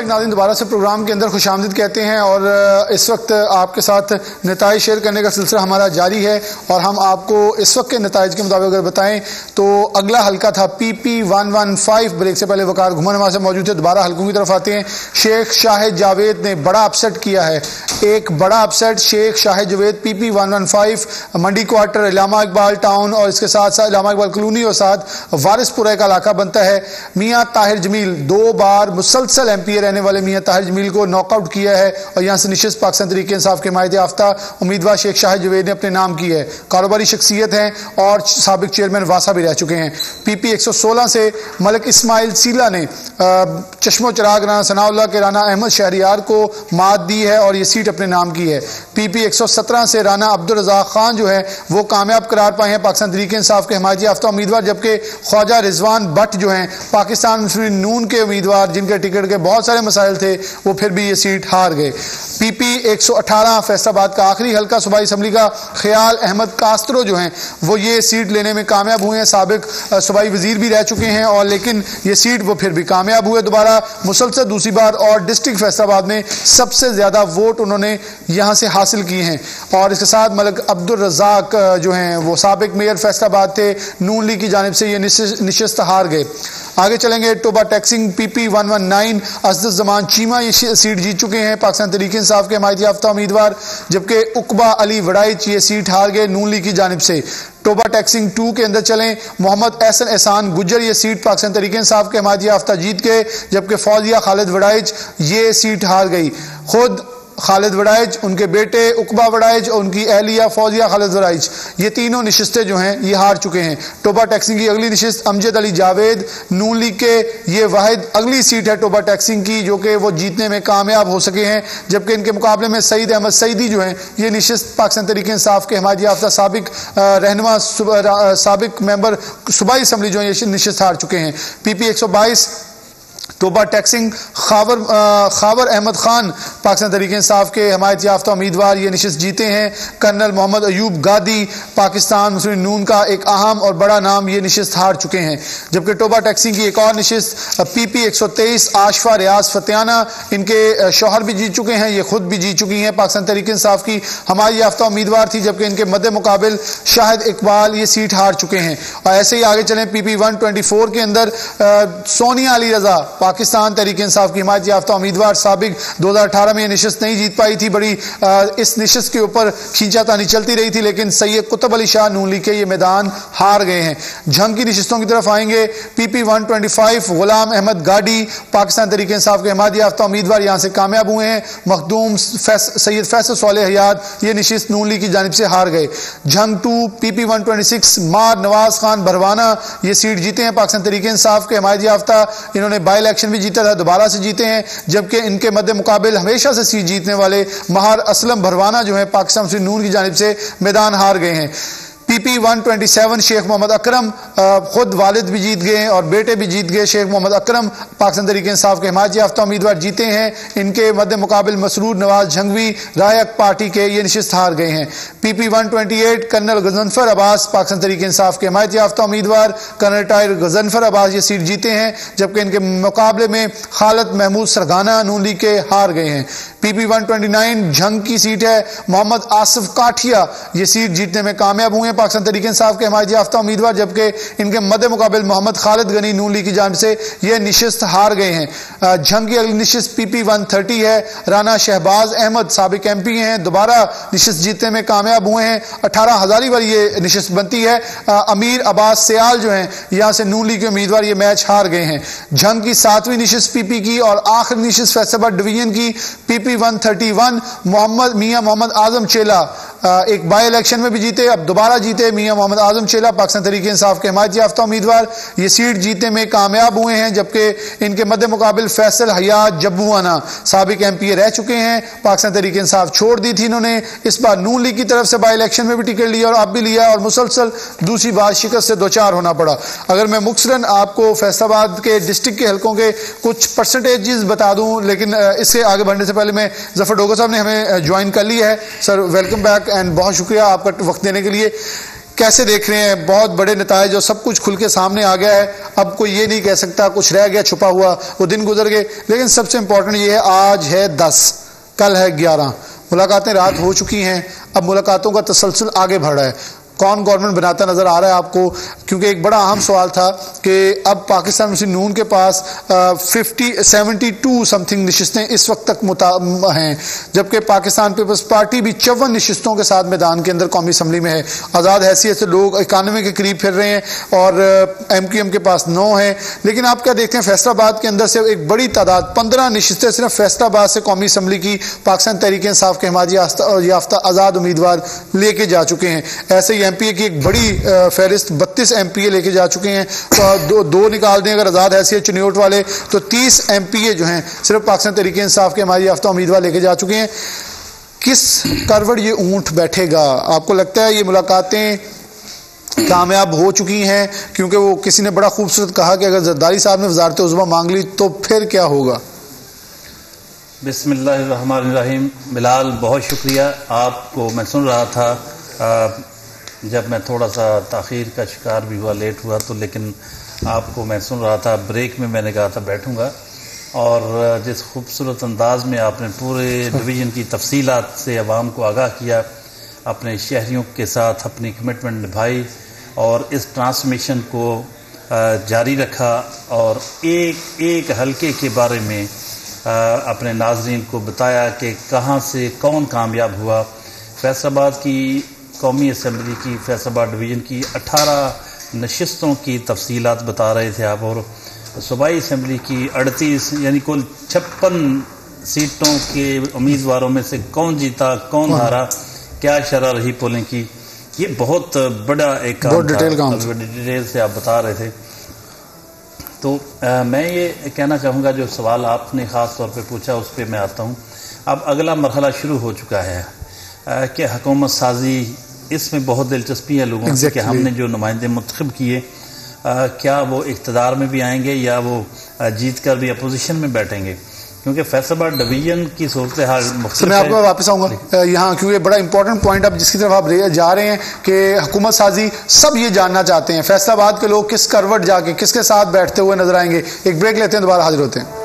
नाज़रीन, दोबारा से प्रोग्राम के अंदर खुशामदीद कहते हैं और इस वक्त आपके साथ नताइज शेयर करने का सिलसिला हमारा जारी है। और हम आपको इस वक्त के नताइज के मुताबिक अगर बताएं तो अगला हल्का था PP115। ब्रेक से पहले वकार घुमन हमारे से मौजूद थे। दोबारा हल्कों की तरफ आते हैं। शेख शाहिद जावेद ने बड़ा अपसेट किया है, एक बड़ा अपसेट। शेख शाहिद जावेद PP115 मंडी क्वार्टर, इलामा इकबाल टाउन और इसके साथ साथ इलामा इकबाल कॉलोनी और साथ वारिसपुरा का इलाका बनता है। मियाँ ताहिर जमील 2 बार मुसलसल MP रहने वाले मियां ताहिर जमील को नॉकआउट किया है और यहां से निशिस्त पाकिस्तान तहरीक इंसाफ के हिमायत याफ्ता उम्मीदवार शेख शाहिद जावेद ने अपने नाम की है। कारोबारी शख्सियत हैं और साबिक चेयरमैन वासा भी रह चुके हैं। PP 116 से मलिक इस्माइल सीला ने चश्मो चिराग राना सनाउल्लाह के राना अहमद शहरियार को मात दी है और ये सीट अपने नाम की है। PP 117 से राना अब्दुल रज़ाक खान जो है वो कामयाब करार पाए हैं पाकिस्तान तहरीक इंसाफ के हिमायत याफ्ता उम्मीदवार, जबकि ख्वाजा रिजवान भट्ट जो हैं पाकिस्तान मुस्लिम नून के उम्मीदवार, जिनके टिकट के बहुत सारे मसाइल थे, वो फिर भी ये सीट हार गए। PP 118 फैसलाबाद का आखिरी हल्का सूबाई असम्बली का ख्याल अहमद कास्त्रो जो हैं वो ये सीट लेने में कामयाब हुए हैं। साबिक सूबाई वजीर भी रह चुके हैं और लेकिन ये सीट वो फिर भी कामयाब हुए दोबारा मुसलसल दूसरी बार। और डिस्ट्रिक्ट फैसलाबाद में सबसे ज्यादा वोट उन्होंने यहां से हासिल किए हैं। और इसके साथ मलिक अब्दुल रज़ाक जो हैं वो साबिक मेयर फैसलाबाद थे, नून लीग की जानिब से ये निशिस्त हार गए। आगे चलेंगे। Toba taxing PP119 Asad Zaman Cheema ये सीट जीत चुके हैं पाकिस्तान तहरीक इंसाफ के हिमायत याफ्ता उम्मीदवार, जबकि उकबा अली वड़ाइच ये सीट हार गए नून लीग की जानिब से। टोबा टैक्सिंग 2 के अंदर चलें। मोहम्मद एहसन एहसान गुज्जर ये सीट पाकिस्तान तहरीक इंसाफ के हिमायत याफ्ता जीत गए, जबकि फौजिया खालिद वड़ाइच ये सीट हार गई। खुद खालिद वड़ाइच, उनके बेटे उकबा वड़ाइच और उनकी अहलिया फौजिया खालिद वड़ाइच ये तीनों निशिस्तें जो हैं ये हार चुके हैं। टोबा टैक्सिंग की अगली निशिस्त अमजद अली जावेद नून लीग के ये वाहिद अगली सीट है टोबा टैक्सिंग की जो कि वो जीतने में कामयाब हो सके हैं, जबकि इनके मुकाबले में सईद अहमद सईदी जो हैं ये निशिस्त पाकिस्तान तहरीक इंसाफ के हिमायत याफ्ता साबिक रहनुमा साबिक मेंबर सूबाई असम्बली जो है ये निशिस्त हार चुके हैं। PP 122 टोबा टैक्सिंग खावर अहमद खान पाकिस्तान तहरीक इंसाफ के हिमायत याफ्ता उम्मीदवार ये निशिस्त जीते हैं। कर्नल मोहम्मद अयूब गादी पाकिस्तान मुस्लिम नून का एक अहम और बड़ा नाम ये निशिस्त हार चुके हैं, जबकि टोबा टैक्सिंग की एक और निशिस्त PP 123 आशफा रियाज फतेहाना इनके शौहर भी जीत चुके हैं, ये खुद भी जीत चुकी हैं, पाकिस्तान तहरीक इंसाफ की हिमायत याफ्ता उम्मीदवार थी, जबकि इनके मद्दे मुकाबिल शाहिद इकबाल ये सीट हार चुके हैं। और ऐसे ही आगे चलें। PP 124 के अंदर सोनिया अली रजा पाकिस्तान तहरीक इंसाफ की हिमायत याफ्ता उम्मीदवार साबिक 2018 में ये नशिस्त नहीं जीत पाई थी, बड़ी इस नशिस्त के ऊपर खींचातानी चलती रही थी, लेकिन सैयद कुतुब अली शाह नून लीग के ये मैदान हार गए हैं। जंग की नशिस्तों की तरफ आएंगे। PP 125 गुलाम अहमद गाडी पाकिस्तान तहरीक इंसाफ के हिमायत याफ्ता उम्मीदवार यहां से कामयाब हुए हैं। मखदूम सैयद फैसल सालेह हयात ये नशिस्त नून लीग की जानिब से हार गए। जंग 2 PP 126 मार नवाज खान भरवाना ये सीट जीते हैं पाकिस्तान तहरीक इंसाफ के हिमायत याफ्ता। इन्होंने बाई इलेक्शन भी जीता था, दोबारा से जीते हैं, जबकि इनके मद्दे मुकाबिल हमेशा से सीट जीतने वाले महार असलम भरवाना जो है पाकिस्तान मुस्लिम नून की जानिब से मैदान हार गए हैं। PP 127 शेख मोहम्मद अकरम खुद वालिद भी जीत गए और बेटे भी जीत गए। शेख मोहम्मद अकरम पाकिस्तान तहरीक इंसाफ के हिमायत याफ्ता उम्मीदवार जीते हैं। इनके मद्दे मुकाबिल मसरूर नवाज जंगवी रायक पार्टी के ये नशिस्त हार गए हैं। PP 128 कर्नल गजनफर अब्बास पाकिस्तान तहरीक इंसाफ के हिमायत याफ्ता उम्मीदवार कर्नल टायर गजनफर अब्बास ये सीट जीते हैं, जबकि इनके मुकाबले में खालिद महमूद सरगाना नून लीग के हार गए हैं। PP 129 जंग की सीट है। मोहम्मद आसिफ काठिया ये सीट जीतने में कामयाब हुए पाकिस्तान तहरीक इंसाफ के हिमायत याफ्ता उम्मीदवार, जबकि इनके मद्दे मुकाबिल मोहम्मद खालिद गनी नून लीग की जानिब से यह नशिस्त हार गए हैं। जंग की अगली नशिस्त PP 130 है। राना शहबाज अहमद साबिक MP हैं, दोबारा नशिस्त जीतने में कामयाब हुए हैं। 18 हजारी वाली ये नशिस्त बनती है। अमीर अब्बास सियाल जो हैं यहां से नून लीग के उम्मीदवार ये मैच हार गए हैं। जंग की 7वीं नशिस्त PP की और आखिरी नशिस्त फैसलाबाद डिवीजन की PP 131 मियां मोहम्मद आजम चेला एक बाई इलेक्शन में भी जीते, अब दोबारा जीते। मियां मोहम्मद आजम चेला पाकिस्तान तहरीक इंसाफ के हिमायत याफ्ता उम्मीदवार ये सीट जीतने में कामयाब हुए हैं, जबकि इनके मद्दे मुकाबिल फैसल हयात जब्बुआना साबिक MP रह चुके हैं। पाकिस्तान तहरीक इंसाफ छोड़ दी थी इन्होंने, इस बार नून लीग की तरफ से बाई इलेक्शन में भी टिकट लिया और अब भी लिया और मुसलसल दूसरी बार शिकस्त से 2-4 होना पड़ा। अगर मैं मुख्तसरन आपको फैसलाबाद के डिस्ट्रिक्ट के हल्कों के कुछ परसेंटेजेस बता दूं, लेकिन इससे आगे बढ़ने से पहले मैं जफर डोगर साहब ने हमें ज्वाइन कर लिया है। सर वेलकम बैक एंड बहुत शुक्रिया आपका वक्त देने के लिए। कैसे देख रहे हैं, बहुत बड़े नतायज और सब कुछ खुल के सामने आ गया है, अब कोई ये नहीं कह सकता कुछ रह गया छुपा हुआ, वो दिन गुजर गए, लेकिन सबसे इंपॉर्टेंट ये है आज है 10, कल है 11, मुलाकातें रात हो चुकी हैं, अब मुलाकातों का तसलसल आगे बढ़ रहा है। कौन गवर्नमेंट बनाता नजर आ रहा है आपको? क्योंकि एक बड़ा अहम सवाल था कि अब पाकिस्तान मुस्लिम नून के पास 72 समथिंग नशिस्तें इस वक्त तक हैं, जबकि पाकिस्तान पीपल्स पार्टी भी 54 नशिस्तों के साथ मैदान के अंदर कौमी असम्बली में है। आज़ाद हैसियत से लोग 91 के करीब फिर रहे हैं और MQM के पास 9 है। लेकिन आप क्या देखते हैं, फैसलाबाद के अंदर से एक बड़ी तादाद 15 नशिस्तें सिर्फ फैसलाबाद से कौमी असम्बली की पाकिस्तान तहरीक इंसाफ के हिमायत याफ्ता आज़ाद उम्मीदवार लेके जा चुके हैं। ऐसे ही MPA की एक बड़ी फहरिस्त 32 MPA लेके जा चुके हैं, तो दो निकाल दें अगर आज़ाद हैसियत चुनियोट वाले, तो 30 MPA जो हैं सिर्फ पाकिस्तान तहरीक इंसाफ के हिमायत याफ्ता उम्मीदवार लेके जा चुके हैं। किस करवट ये ऊंट बैठेगा? आपको लगता है ये मुलाकातें कामयाब हो चुकी हैं? क्योंकि वो किसी ने बड़ा खूबसूरत कहा कि अगर जरदारी साहब ने वज़ारत उज़्मा मांग ली तो फिर क्या होगा? बिस्मिल्लाहिर्रहमानिर्रहीम। बिलाल बहुत शुक्रिया। आपको मैं सुन रहा था जब मैं थोड़ा सा ताख़ीर का शिकार भी हुआ, लेट हुआ, तो लेकिन आपको मैं सुन रहा था, ब्रेक में मैंने कहा था बैठूंगा, और जिस खूबसूरत अंदाज में आपने पूरे डिवीज़न की तफसीलात से अवाम को आगाह किया, अपने शहरियों के साथ अपनी कमिटमेंट निभाई और इस ट्रांसमिशन को जारी रखा और एक एक हलके के बारे में अपने नाज़रीन को बताया कि कहाँ से कौन कामयाब हुआ। फैसलाबाद की कौमी असम्बली की फैसलाबाद डिवीज़न की 18 नशिस्तों की तफसीलात बता रहे थे आप, और सूबाई असम्बली की 38 यानी कुल 56 सीटों के उम्मीदवारों में से कौन जीता कौन हारा, क्या शरह रही पोलिंग की, ये बहुत बड़ा एक काम था, डिटेल से आप बता रहे थे। तो मैं ये कहना चाहूँगा, जो सवाल आपने ख़ास तौर पे पूछा उस पर मैं आता हूँ। अब अगला मरहला शुरू हो चुका है कि हुकूमत साजी, इसमें बहुत दिलचस्पी है लोगों की कि हमने जो नुमाइंदे मुंतखब किए क्या वो इक़्तिदार में भी आएंगे या वो जीत कर भी अपोजिशन में बैठेंगे, क्योंकि फैसलाबाद डिवीजन की सूरत हाल मुख्तलिफ है। मैं आपको वापस आऊँगा यहाँ, क्योंकि बड़ा इंपॉर्टेंट पॉइंट अब जिसकी तरफ आप जा रहे हैं कि हुकूमत साजी सब ये जानना चाहते हैं फैसलाबाद के लोग किस करवट जाके किसके साथ बैठते हुए नजर आएंगे। एक ब्रेक लेते हैं, दोबारा हाजिर होते हैं।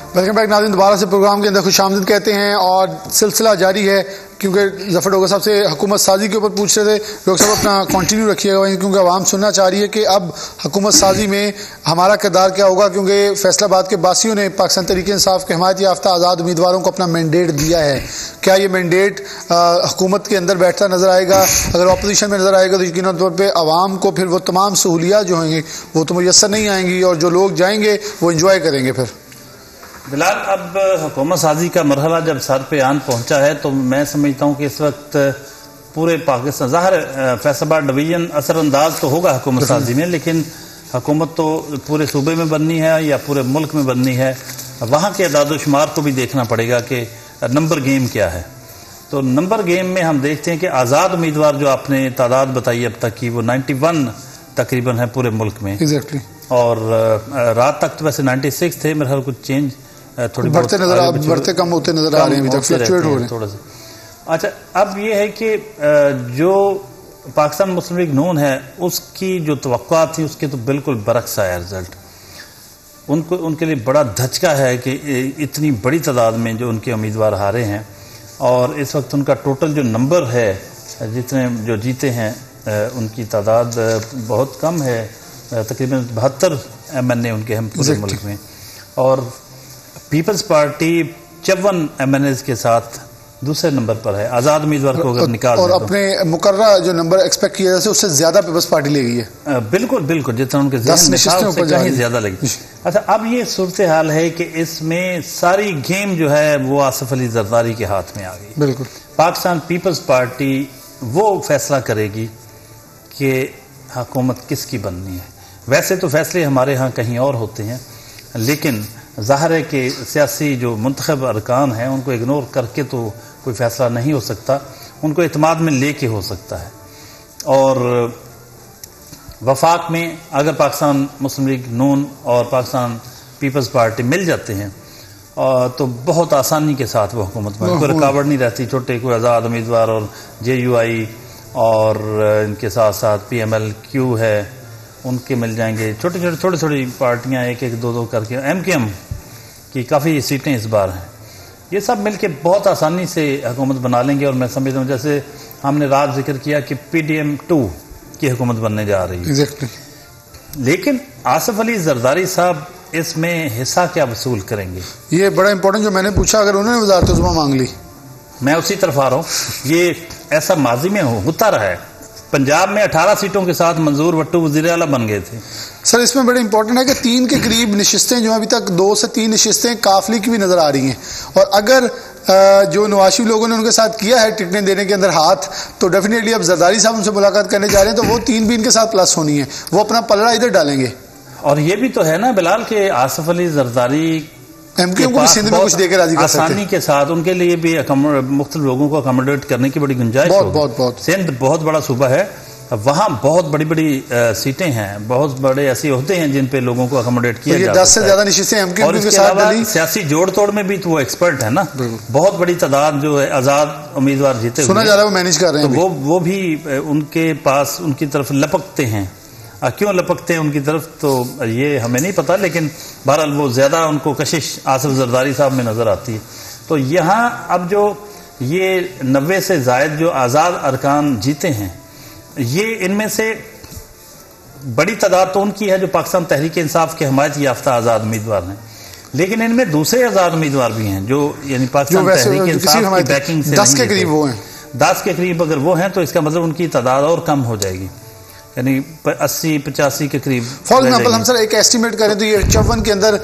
वेलकम बैक नाज़रीन, दोबारा से प्रोग्राम के अंदर खुशामदीद कहते हैं और सिलसिला जारी है क्योंकि जफर डोगर साहब से हुकूमत साजी के ऊपर पूछ रहे थे, डॉक्टर साहब अपना कंटिन्यू रखिएगा वहीं, क्योंकि आवाम सुनना चाह रही है कि अब हुकूमत साजी में हमारा किरदार क्या होगा, क्योंकि फैसलाबाद के बासियों ने पाकिस्तान तहरीक इंसाफ के हिमायत याफ्ता आज़ाद उम्मीदवारों को अपना मैंडेट दिया है। क्या ये मैंडेट हुकूमत के अंदर बैठता नजर आएगा? अगर अपोजिशन में नजर आएगा तो यकीनन तौर पर आवाम को फिर वो तमाम सहूलियात जो होंगी वो तो मुयस्सर नहीं आएंगी, और जो लोग जाएंगे वो इंजॉय करेंगे। फिर बिलाल, अब हुकूमत साजी का मरहला जब सर पे आन पहुंचा है तो मैं समझता हूं कि इस वक्त पूरे पाकिस्तान, ज़ाहिर फैसलाबाद डिवीजन असरअंदाज तो होगा हुकूमत साजी में, लेकिन हुकूमत तो पूरे सूबे में बननी है या पूरे मुल्क में बननी है। वहाँ के अदाद-ओ-शुमार को भी देखना पड़ेगा कि नंबर गेम क्या है। तो नंबर गेम में हम देखते हैं कि आज़ाद उम्मीदवार जो आपने तादाद बताई अब तक की, वो 91 तकरीबन है पूरे मुल्क में। एग्जैक्टली। और रात तक तो वैसे 96 थे, मेरे ख्याल कुछ चेंज थोड़ी बढ़ते कम होते नजर आ रहे हैं, अभी तक फ्लक्चुएट हो रहे हैं थोड़ा सा। अच्छा, अब ये है कि जो पाकिस्तान मुस्लिम लीग नून है उसकी जो तवक्कुआत थी उसके तो बिल्कुल बरक्स आया रिजल्ट। उनके लिए बड़ा धचका है कि इतनी बड़ी तादाद में जो उनके उम्मीदवार हारे हैं, और इस वक्त उनका टोटल जो नंबर है जितने जो जीते हैं उनकी तादाद बहुत कम है, तकरीबन 72 MNA उनके हैं पूरे मुल्क में, और पीपल्स पार्टी 54 MNAs के साथ दूसरे नंबर पर है। आज़ाद उम्मीदवार को अगर निकाल और अपने मुकर्रर जो नंबर एक्सपेक्ट किया जाता है उससे ज्यादा पीपल्स पार्टी ले गई है। बिल्कुल बिल्कुल, जितना उनके कहीं ज्यादा लगी। अच्छा, अब ये सूरत हाल है कि इसमें सारी गेम जो है वो आसिफ अली जरदारी के हाथ में आ गई। बिल्कुल, पाकिस्तान पीपल्स पार्टी वो फैसला करेगी कि हुकूमत किसकी बननी है। वैसे तो फैसले हमारे यहाँ कहीं और होते हैं, लेकिन ज़ाहिर है कि सियासी जो मुंतखब अरकान हैं उनको इग्नोर करके तो कोई फ़ैसला नहीं हो सकता, उनको इत्माद में लेके हो सकता है। और वफाक में अगर पाकिस्तान मुस्लिम लीग नून और पाकिस्तान पीपल्स पार्टी मिल जाते हैं तो बहुत आसानी के साथ वो हुकूमत में कोई रुकावट नहीं रहती। छोटे कोई आज़ाद उम्मीदवार और JUI और इनके साथ साथ PMLQ है उनके मिल जाएंगे, छोटी पार्टियां एक एक दो करके। MKM की काफ़ी सीटें इस बार हैं, ये सब मिलके बहुत आसानी से हुकूमत बना लेंगे। और मैं समझता हूँ जैसे हमने रात जिक्र किया कि PDM-2 की हुकूमत बनने जा रही है। exactly. लेकिन आसिफ अली जरदारी साहब इसमें हिस्सा क्या वसूल करेंगे, ये बड़ा इंपॉर्टेंट जो मैंने पूछा। अगर उन्होंने वज़ारत उज़्मा मांग ली, मैं उसी तरफ आ रहा हूँ। ये ऐसा माजी में होता रहा है। पंजाब में 18 सीटों के साथ मंजूर भट्टू वज़ीर आला बन गए थे। सर, इसमें बड़ा इंपॉर्टेंट है कि 3 के करीब नशिस्तें जो अभी तक 2 से 3 नशिस्तें काफली की भी नजर आ रही हैं, और अगर जो नवाशी लोगों ने उनके साथ किया है टिकटें देने के अंदर हाथ, तो डेफिनेटली अब जरदारी साहब उनसे मुलाकात करने जा रहे हैं, तो वो 3 भी इनके साथ प्लस होनी है, वो अपना पलड़ा इधर डालेंगे। और ये भी तो है ना बिलाल के आसिफ अली जरदारी MKM को सिंध में कुछ देकर राजी कर सकते हैं, आसानी के साथ उनके लिए भी मुख्तलिफ लोगों को अकोमोडेट करने की बड़ी गुंजाइश है। बहुत सिंध बहुत बड़ा सूबा है, वहाँ बहुत बड़ी सीटें हैं, बहुत बड़े ऐसे होते हैं जिन पे लोगों को अकोमोडेट किया जाता है। 10 से ज्यादा नशिस्तें MKM और इसके अलावा सियासी जोड़ तोड़ में भी तो वो एक्सपर्ट है ना, बहुत बड़ी तादाद जो है आजाद उम्मीदवार जीते सुना जा रहा है वो मैनेज कर रहे हैं, तो वो भी उनके पास उनकी तरफ लपकते हैं। क्यों लपकते हैं उनकी तरफ तो ये हमें नहीं पता, लेकिन बहरहाल वो ज्यादा उनको कशिश आसिफ जरदारी साहब में नजर आती है। तो यहाँ अब जो ये 90 से जायद जो आज़ाद अरकान जीते हैं, ये इनमें से बड़ी तादाद तो उनकी है जो पाकिस्तान तहरीक इंसाफ के हिमायत याफ्ता आज़ाद उम्मीदवार हैं, लेकिन इनमें दूसरे आज़ाद उम्मीदवार भी हैं जो यानी पाकिस्तान तहरीक इंसाफ की बैकिंग से 10 के करीब वो हैं। 10 के करीब अगर वो हैं तो इसका मतलब उनकी तादाद और कम हो जाएगी, यानी 80-85 के करीब। फॉर एग्जाम्पल हम सर एक एस्टिमेट करें तो ये 54 के अंदर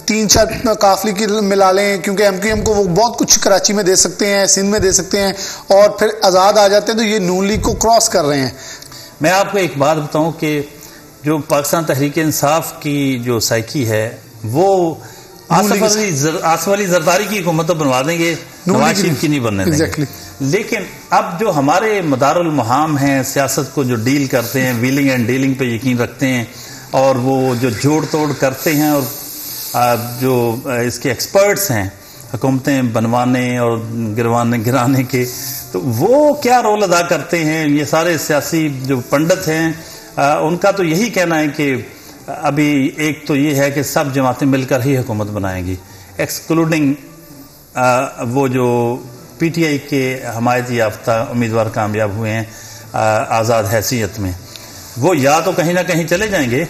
3-4 काफली की मिला लें, क्योंकि MKM को वो बहुत कुछ कराची में दे सकते हैं, सिंध में दे सकते हैं, और फिर आज़ाद आ जाते हैं, तो ये नून लीग को क्रॉस कर रहे हैं। मैं आपको एक बात बताऊं कि जो पाकिस्तान तहरीक इंसाफ की जो साइकी है वो आसिफ अली जरदारी की हुकूमत तो बनवा देंगे, नवाज शरीफ की नहीं बनने देंगे। लेकिन अब जो हमारे मदारुल मुहाम हैं, सियासत को जो डील करते हैं, व्हीलिंग एंड डीलिंग पे यकीन रखते हैं, और वो जो जोड़ तोड़ करते हैं, और जो इसके एक्सपर्ट्स हैं हुकूमतें बनवाने और गिराने के, तो वो क्या रोल अदा करते हैं। ये सारे सियासी जो पंडित हैं उनका तो यही कहना है कि अभी एक तो ये है कि सब जमातें मिलकर ही हुकूमत बनाएंगी, एक्सक्लूडिंग वो जो PTI के हमायत याफ्ता उम्मीदवार कामयाब हुए हैं आज़ाद हैसियत में, वो या तो कहीं ना कहीं चले जाएंगे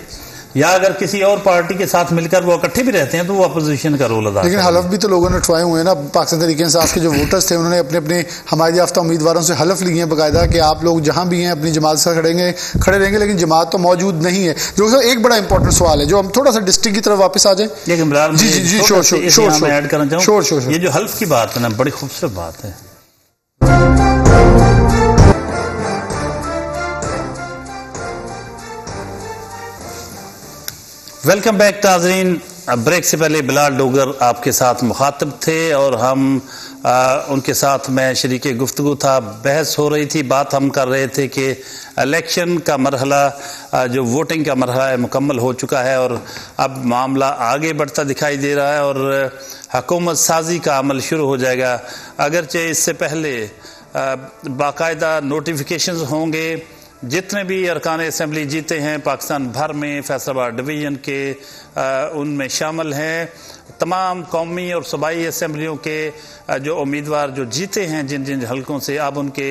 या अगर किसी और पार्टी के साथ मिलकर वो इकट्ठे भी रहते हैं तो वो अपोजिशन का रोल अदा। लेकिन हलफ भी तो लोगों ने उठवाए हुए हैं ना, पाकिस्तान तहरीक इंसाफ के जो वोटर्स थे उन्होंने अपने अपने हमायत याफ्ता उम्मीदवारों से हलफ लिए हैं बाकायदा कि आप लोग जहां भी हैं अपनी जमात से खड़े रहेंगे, लेकिन जमात तो मौजूद नहीं है। जो एक बड़ा इंपॉर्टेंट सवाल है, जो हम थोड़ा सा डिस्ट्रिक्ट की तरफ वापस आ जाए। जी, मैं ऐड करना चाहूँ, ये जो हल्फ की बात है ना, बड़ी खूबसूरत बात है। वेलकम बैक नाज़रीन। ब्रेक से पहले बिलाल डोगर आपके साथ मुखातिब थे और हम उनके साथ मैं शरीके गुफ्तगू था, बहस हो रही थी, बात हम कर रहे थे कि इलेक्शन का मरहला, जो वोटिंग का मरहला है, मुकम्मल हो चुका है और अब मामला आगे बढ़ता दिखाई दे रहा है और हुकूमत साजी का अमल शुरू हो जाएगा। अगरचे इससे पहले बाकायदा नोटिफिकेशंस होंगे। जितने भी अरकान असम्बली जीते हैं पाकिस्तान भर में, फैसलाबाद डिवीज़न के उनमें शामिल हैं तमाम कौमी और सूबाई असम्बलियों के जो उम्मीदवार जो जीते हैं जिन जिन हलकों से, अब उनके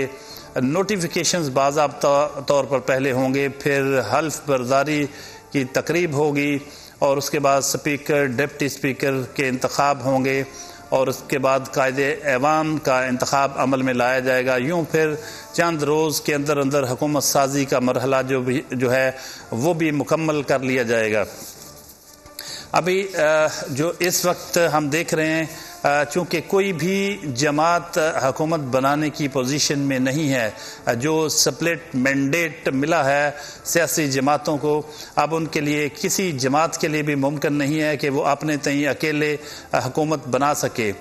नोटिफिकेशंस बाज़ाब्ता तौर पर पहले होंगे, फिर हल्फ बर्दारी की तकरीब होगी और उसके बाद स्पीकर, डिप्टी स्पीकर के इंतखाब होंगे और उसके बाद कायदे ऐवान का इंतखाब अमल में लाया जाएगा। यूँ फिर चंद रोज़ के अंदर अंदर हुकूमत साजी का मरहला जो है वो भी मुकम्मल कर लिया जाएगा। अभी जो इस वक्त हम देख रहे हैं, चूँकि कोई भी जमात हुकूमत बनाने की पोजीशन में नहीं है, जो स्प्लिट मैंडेट मिला है सियासी जमातों को, अब उनके लिए किसी जमात के लिए भी मुमकिन नहीं है कि वो अपने तय अकेले हुकूमत बना सके।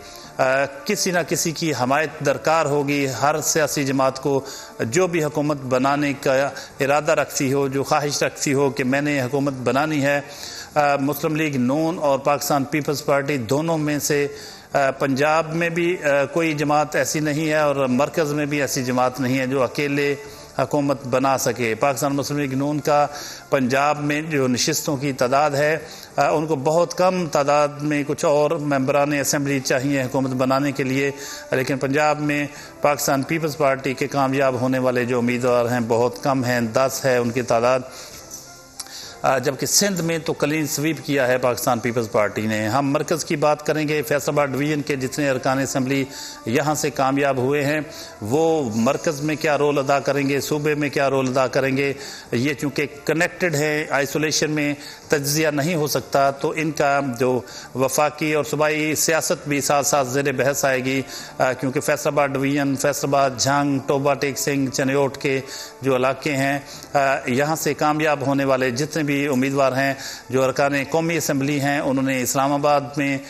किसी न किसी की हमायत दरकार होगी। हर सियासी जमात को जो भी हुकूमत बनाने का इरादा रखती हो, जो ख्वाहिश रखती हो कि मैंने हुकूमत बनानी है, मुस्लिम लीग नून और पाकिस्तान पीपल्स पार्टी दोनों में से पंजाब में भी कोई जमात ऐसी नहीं है और मरकज़ में भी ऐसी जमात नहीं है जो अकेले हुकूमत बना सके। पाकिस्तान मुस्लिम लीग नून का पंजाब में जो नशिस्तों की तादाद है, उनको बहुत कम तादाद में कुछ और मेंबरान असम्बली चाहिए हुकूमत बनाने के लिए, लेकिन पंजाब में पाकिस्तान पीपल्स पार्टी के कामयाब होने वाले जो उम्मीदवार हैं बहुत कम हैं, 10 है उनकी तादाद। जबकि सिंध में तो क्लीन स्वीप किया है पाकिस्तान पीपल्स पार्टी ने। हम मरकज़ की बात करेंगे, फैसलाबाद डिवीज़न के जितने अरकान असम्बली यहाँ से कामयाब हुए हैं वो मरकज़ में क्या रोल अदा करेंगे, सूबे में क्या रोल अदा करेंगे। ये चूँकि कनेक्टेड है, आइसोलेशन में तज्ज़िया नहीं हो सकता, तो इनका जो वफाकी और सूबाई सियासत भी साथ साथ ज़ेर बहस आएगी, क्योंकि फैसलाबाद डिवीज़न, फैसलाबाद, झांग, टोबा टेक सिंह, चनियोट के जो इलाके हैं, यहाँ से कामयाब होने वाले जितने भी उम्मीदवार हैं जो अरकान कौमी असम्बली हैं, उन्होंने इस्लामाबाद में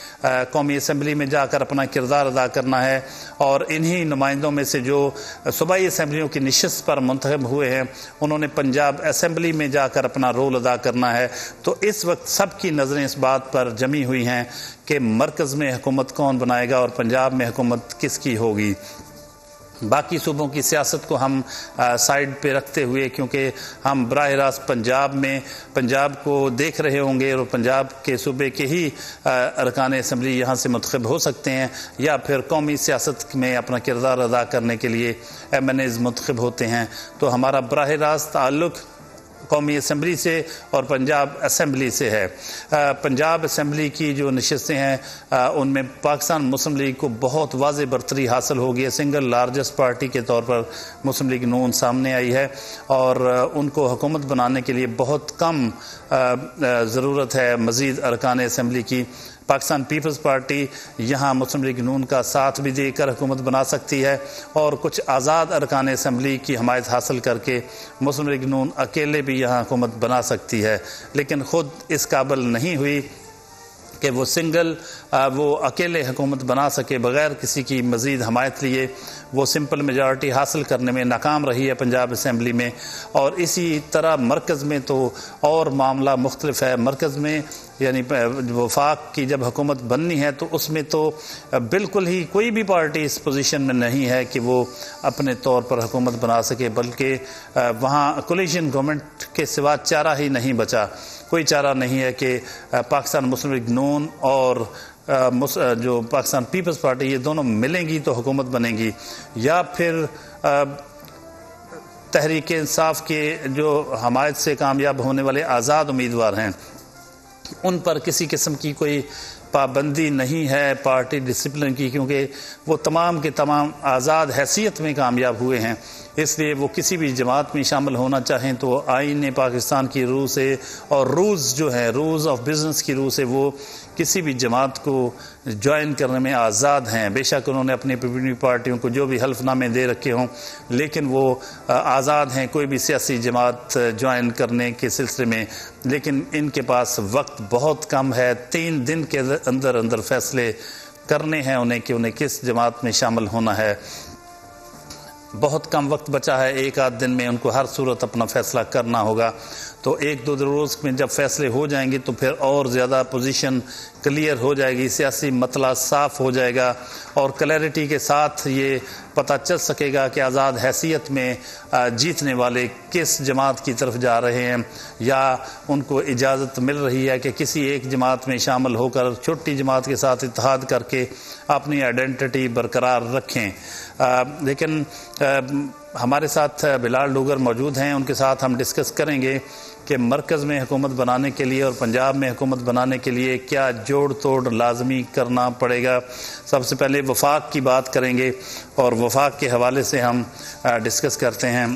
कौमी असम्बली में जाकर अपना किरदार अदा करना है और इन्हीं नुमाइंदों में से जो सूबाई असम्बलियों की नशिस्त पर मुंतखब हुए हैं उन्होंने पंजाब असम्बली में जाकर अपना रोल अदा करना है। तो इस वक्त सबकी नज़रें इस बात पर जमी हुई हैं कि मरकज़ में हुकूमत कौन बनाएगा और पंजाब में हुकूमत किसकी होगी। बाकी सूबों की सियासत को हम साइड पे रखते हुए, क्योंकि हम बराह रास्त पंजाब को देख रहे होंगे और पंजाब के सूबे के ही अरकान असम्बली यहाँ से मुंतखब हो सकते हैं या फिर कौमी सियासत में अपना किरदार अदा करने के लिए MNAs मुंतखब होते हैं, तो हमारा बराह रास्त ताल्लुक़ कौमी असम्बली से और पंजाब असम्बली से है। पंजाब असम्बली की जो नशिस्तें हैं उनमें पाकिस्तान मुस्लिम लीग को बहुत वाज़ेह बरतरी हासिल हो गई है। सिंगल लार्जेस्ट पार्टी के तौर पर मुस्लिम लीग नून सामने आई है और उनको हुकूमत बनाने के लिए बहुत कम ज़रूरत है मज़ीद अरकान असम्बली की। पाकिस्तान पीपल्स पार्टी यहाँ मुस्लिम लीग नून का साथ भी देकर हुकूमत बना सकती है और कुछ आज़ाद अरकान असम्बली की हमायत हासिल करके मुस्लिम लीग नून अकेले भी यहाँ हुकूमत बना सकती है, लेकिन ख़ुद इस काबिल नहीं हुई कि वो अकेले हुकूमत बना सके बग़ैर किसी की मज़ीद हमायत लिए। वो सिंपल मेजॉरिटी हासिल करने में नाकाम रही है पंजाब असम्बली में। और इसी तरह मरकज़ में तो और मामला मुख्तलिफ है। मरकज़ में यानी वफाक की जब हुकूमत बननी है तो उसमें तो बिल्कुल ही कोई भी पार्टी इस पोजीशन में नहीं है कि वो अपने तौर पर हुकूमत बना सके, बल्कि वहाँ कोलिशन गवर्नमेंट के सिवा चारा ही नहीं बचा। कोई चारा नहीं है कि पाकिस्तान मुस्लिम लीग नून और जो पाकिस्तान पीपल्स पार्टी, ये दोनों मिलेंगी तो हुकूमत बनेगी, या फिर तहरीक इंसाफ के जो हमायत से कामयाब होने वाले आज़ाद उम्मीदवार हैं उन पर किसी किस्म की कोई पाबंदी नहीं है पार्टी डिसिप्लिन की, क्योंकि वो तमाम के तमाम आज़ाद हैसियत में कामयाब हुए हैं, इसलिए वो किसी भी जमात में शामिल होना चाहें तो आईन पाकिस्तान की रूह से और रूल्स जो हैं, रूल्स ऑफ बिज़नेस की रूह से वो किसी भी जमात को ज्वाइन करने में आज़ाद हैं। बेशक उन्होंने अपनी विभिन्न पार्टियों को जो भी हल्फनामे दे रखे हों, लेकिन वो आज़ाद हैं कोई भी सियासी जमात ज्वाइन करने के सिलसिले में। लेकिन इनके पास वक्त बहुत कम है, 3 दिन के अंदर अंदर फैसले करने हैं उन्हें कि उन्हें किस जमात में शामिल होना है। बहुत कम वक्त बचा है, 1 आध दिन में उनको हर सूरत अपना फैसला करना होगा। तो 1-2 रोज़ में जब फैसले हो जाएंगे तो फिर और ज़्यादा पोजीशन क्लियर हो जाएगी, सियासी मतला साफ़ हो जाएगा और क्लैरिटी के साथ ये पता चल सकेगा कि आज़ाद हैसियत में जीतने वाले किस जमात की तरफ जा रहे हैं, या उनको इजाज़त मिल रही है कि किसी एक जमात में शामिल होकर छोटी जमात के साथ इत्तेहाद करके अपनी आइडेंटिटी बरकरार रखें। लेकिन हमारे साथ बिलाल डोगर मौजूद हैं, उनके साथ हम डिस्कस करेंगे कि मरकज़ में हुकूमत बनाने के लिए और पंजाब में हुकूमत बनाने के लिए क्या जोड़ तोड़ लाजमी करना पड़ेगा। सबसे पहले वफाक की बात करेंगे और वफाक के हवाले से हम डिस्कस करते हैं।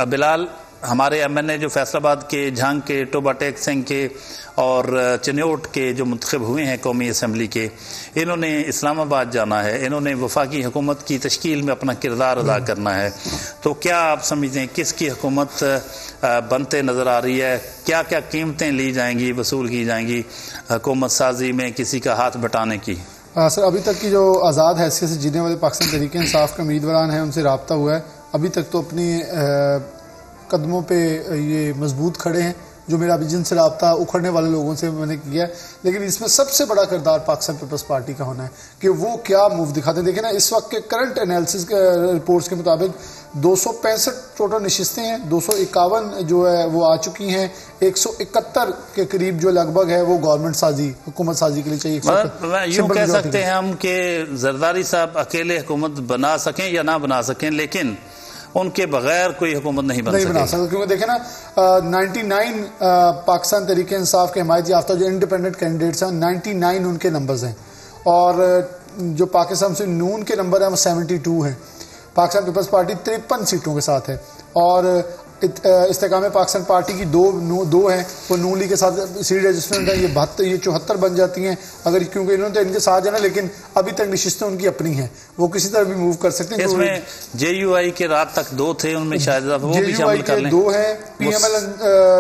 बिलाल, हमारे MNA जो फैसलाबाद के, झांग के, टोबा टेक सिंह के और चिन्योट के जो मुंतखब हुए हैं कौमी असम्बली के, इन्होंने इस्लामाबाद जाना है, इन्होंने वफाकी हुकूमत की तश्कील में अपना किरदार अदा करना है। तो क्या आप समझते हैं किसकी हुकूमत बनते नज़र आ रही है? क्या क्या कीमतें ली जाएंगी, वसूल की जाएंगी हुकूमत साजी में किसी का हाथ बटाने की? सर, अभी तक की जो आज़ाद हैसियत से जीने वाले पाकिस्तान तहरीक इंसाफ के उम्मीदवार हैं उनसे रब्ता हुआ है। अभी तक तो अपनी कदमों पे ये मजबूत खड़े हैं। जो मेरा अभी जिनसे रब्ता उखड़ने वाले लोगों से मैंने किया है, लेकिन इसमें सबसे बड़ा किरदार पाकिस्तान पीपल्स पार्टी का होना है कि वो क्या मूव दिखाते हैं। देखिए ना, इस वक्त के करंट एनालिसिस के रिपोर्ट्स के मुताबिक 265 टोटल नशिस्तें हैं, 251 जो है वो आ चुकी हैं, 171 के करीब जो लगभग है वो गवर्नमेंट साजी, हुकूमत साजी के लिए चाहिए। यूँ कह सकते हैं हम कि जरदारी साहब अकेले हुकूमत बना सकें या ना बना सकें, लेकिन उनके बगैर कोई हुकूमत नहीं बना सकती। क्योंकि देखें ना, 99 पाकिस्तान तहरीक इंसाफ के हिमायत याफ्ता जो इंडिपेंडेंट कैंडिडेट्स हैं 99 उनके नंबर्स हैं, और जो पाकिस्तान से नून के नंबर हैं वो 72 हैं। पाकिस्तान पीपल्स पार्टी 53 सीटों के साथ है, और इस्तेकाम पाकिस्तान पार्टी की दो हैं, वो नून लीग के साथ सीट रजिस्टमेंट है, ये 74 बन जाती हैं अगर, क्योंकि इन्होंने तो इनके साथ जाना, लेकिन अभी तक नशिस्तें उनकी अपनी हैं, वो किसी तरह भी मूव कर सकते हैं। इसमें JUI के रात तक 2 थे, उनमें शायद वो भी शामिल कर लें। 2 हैं, PML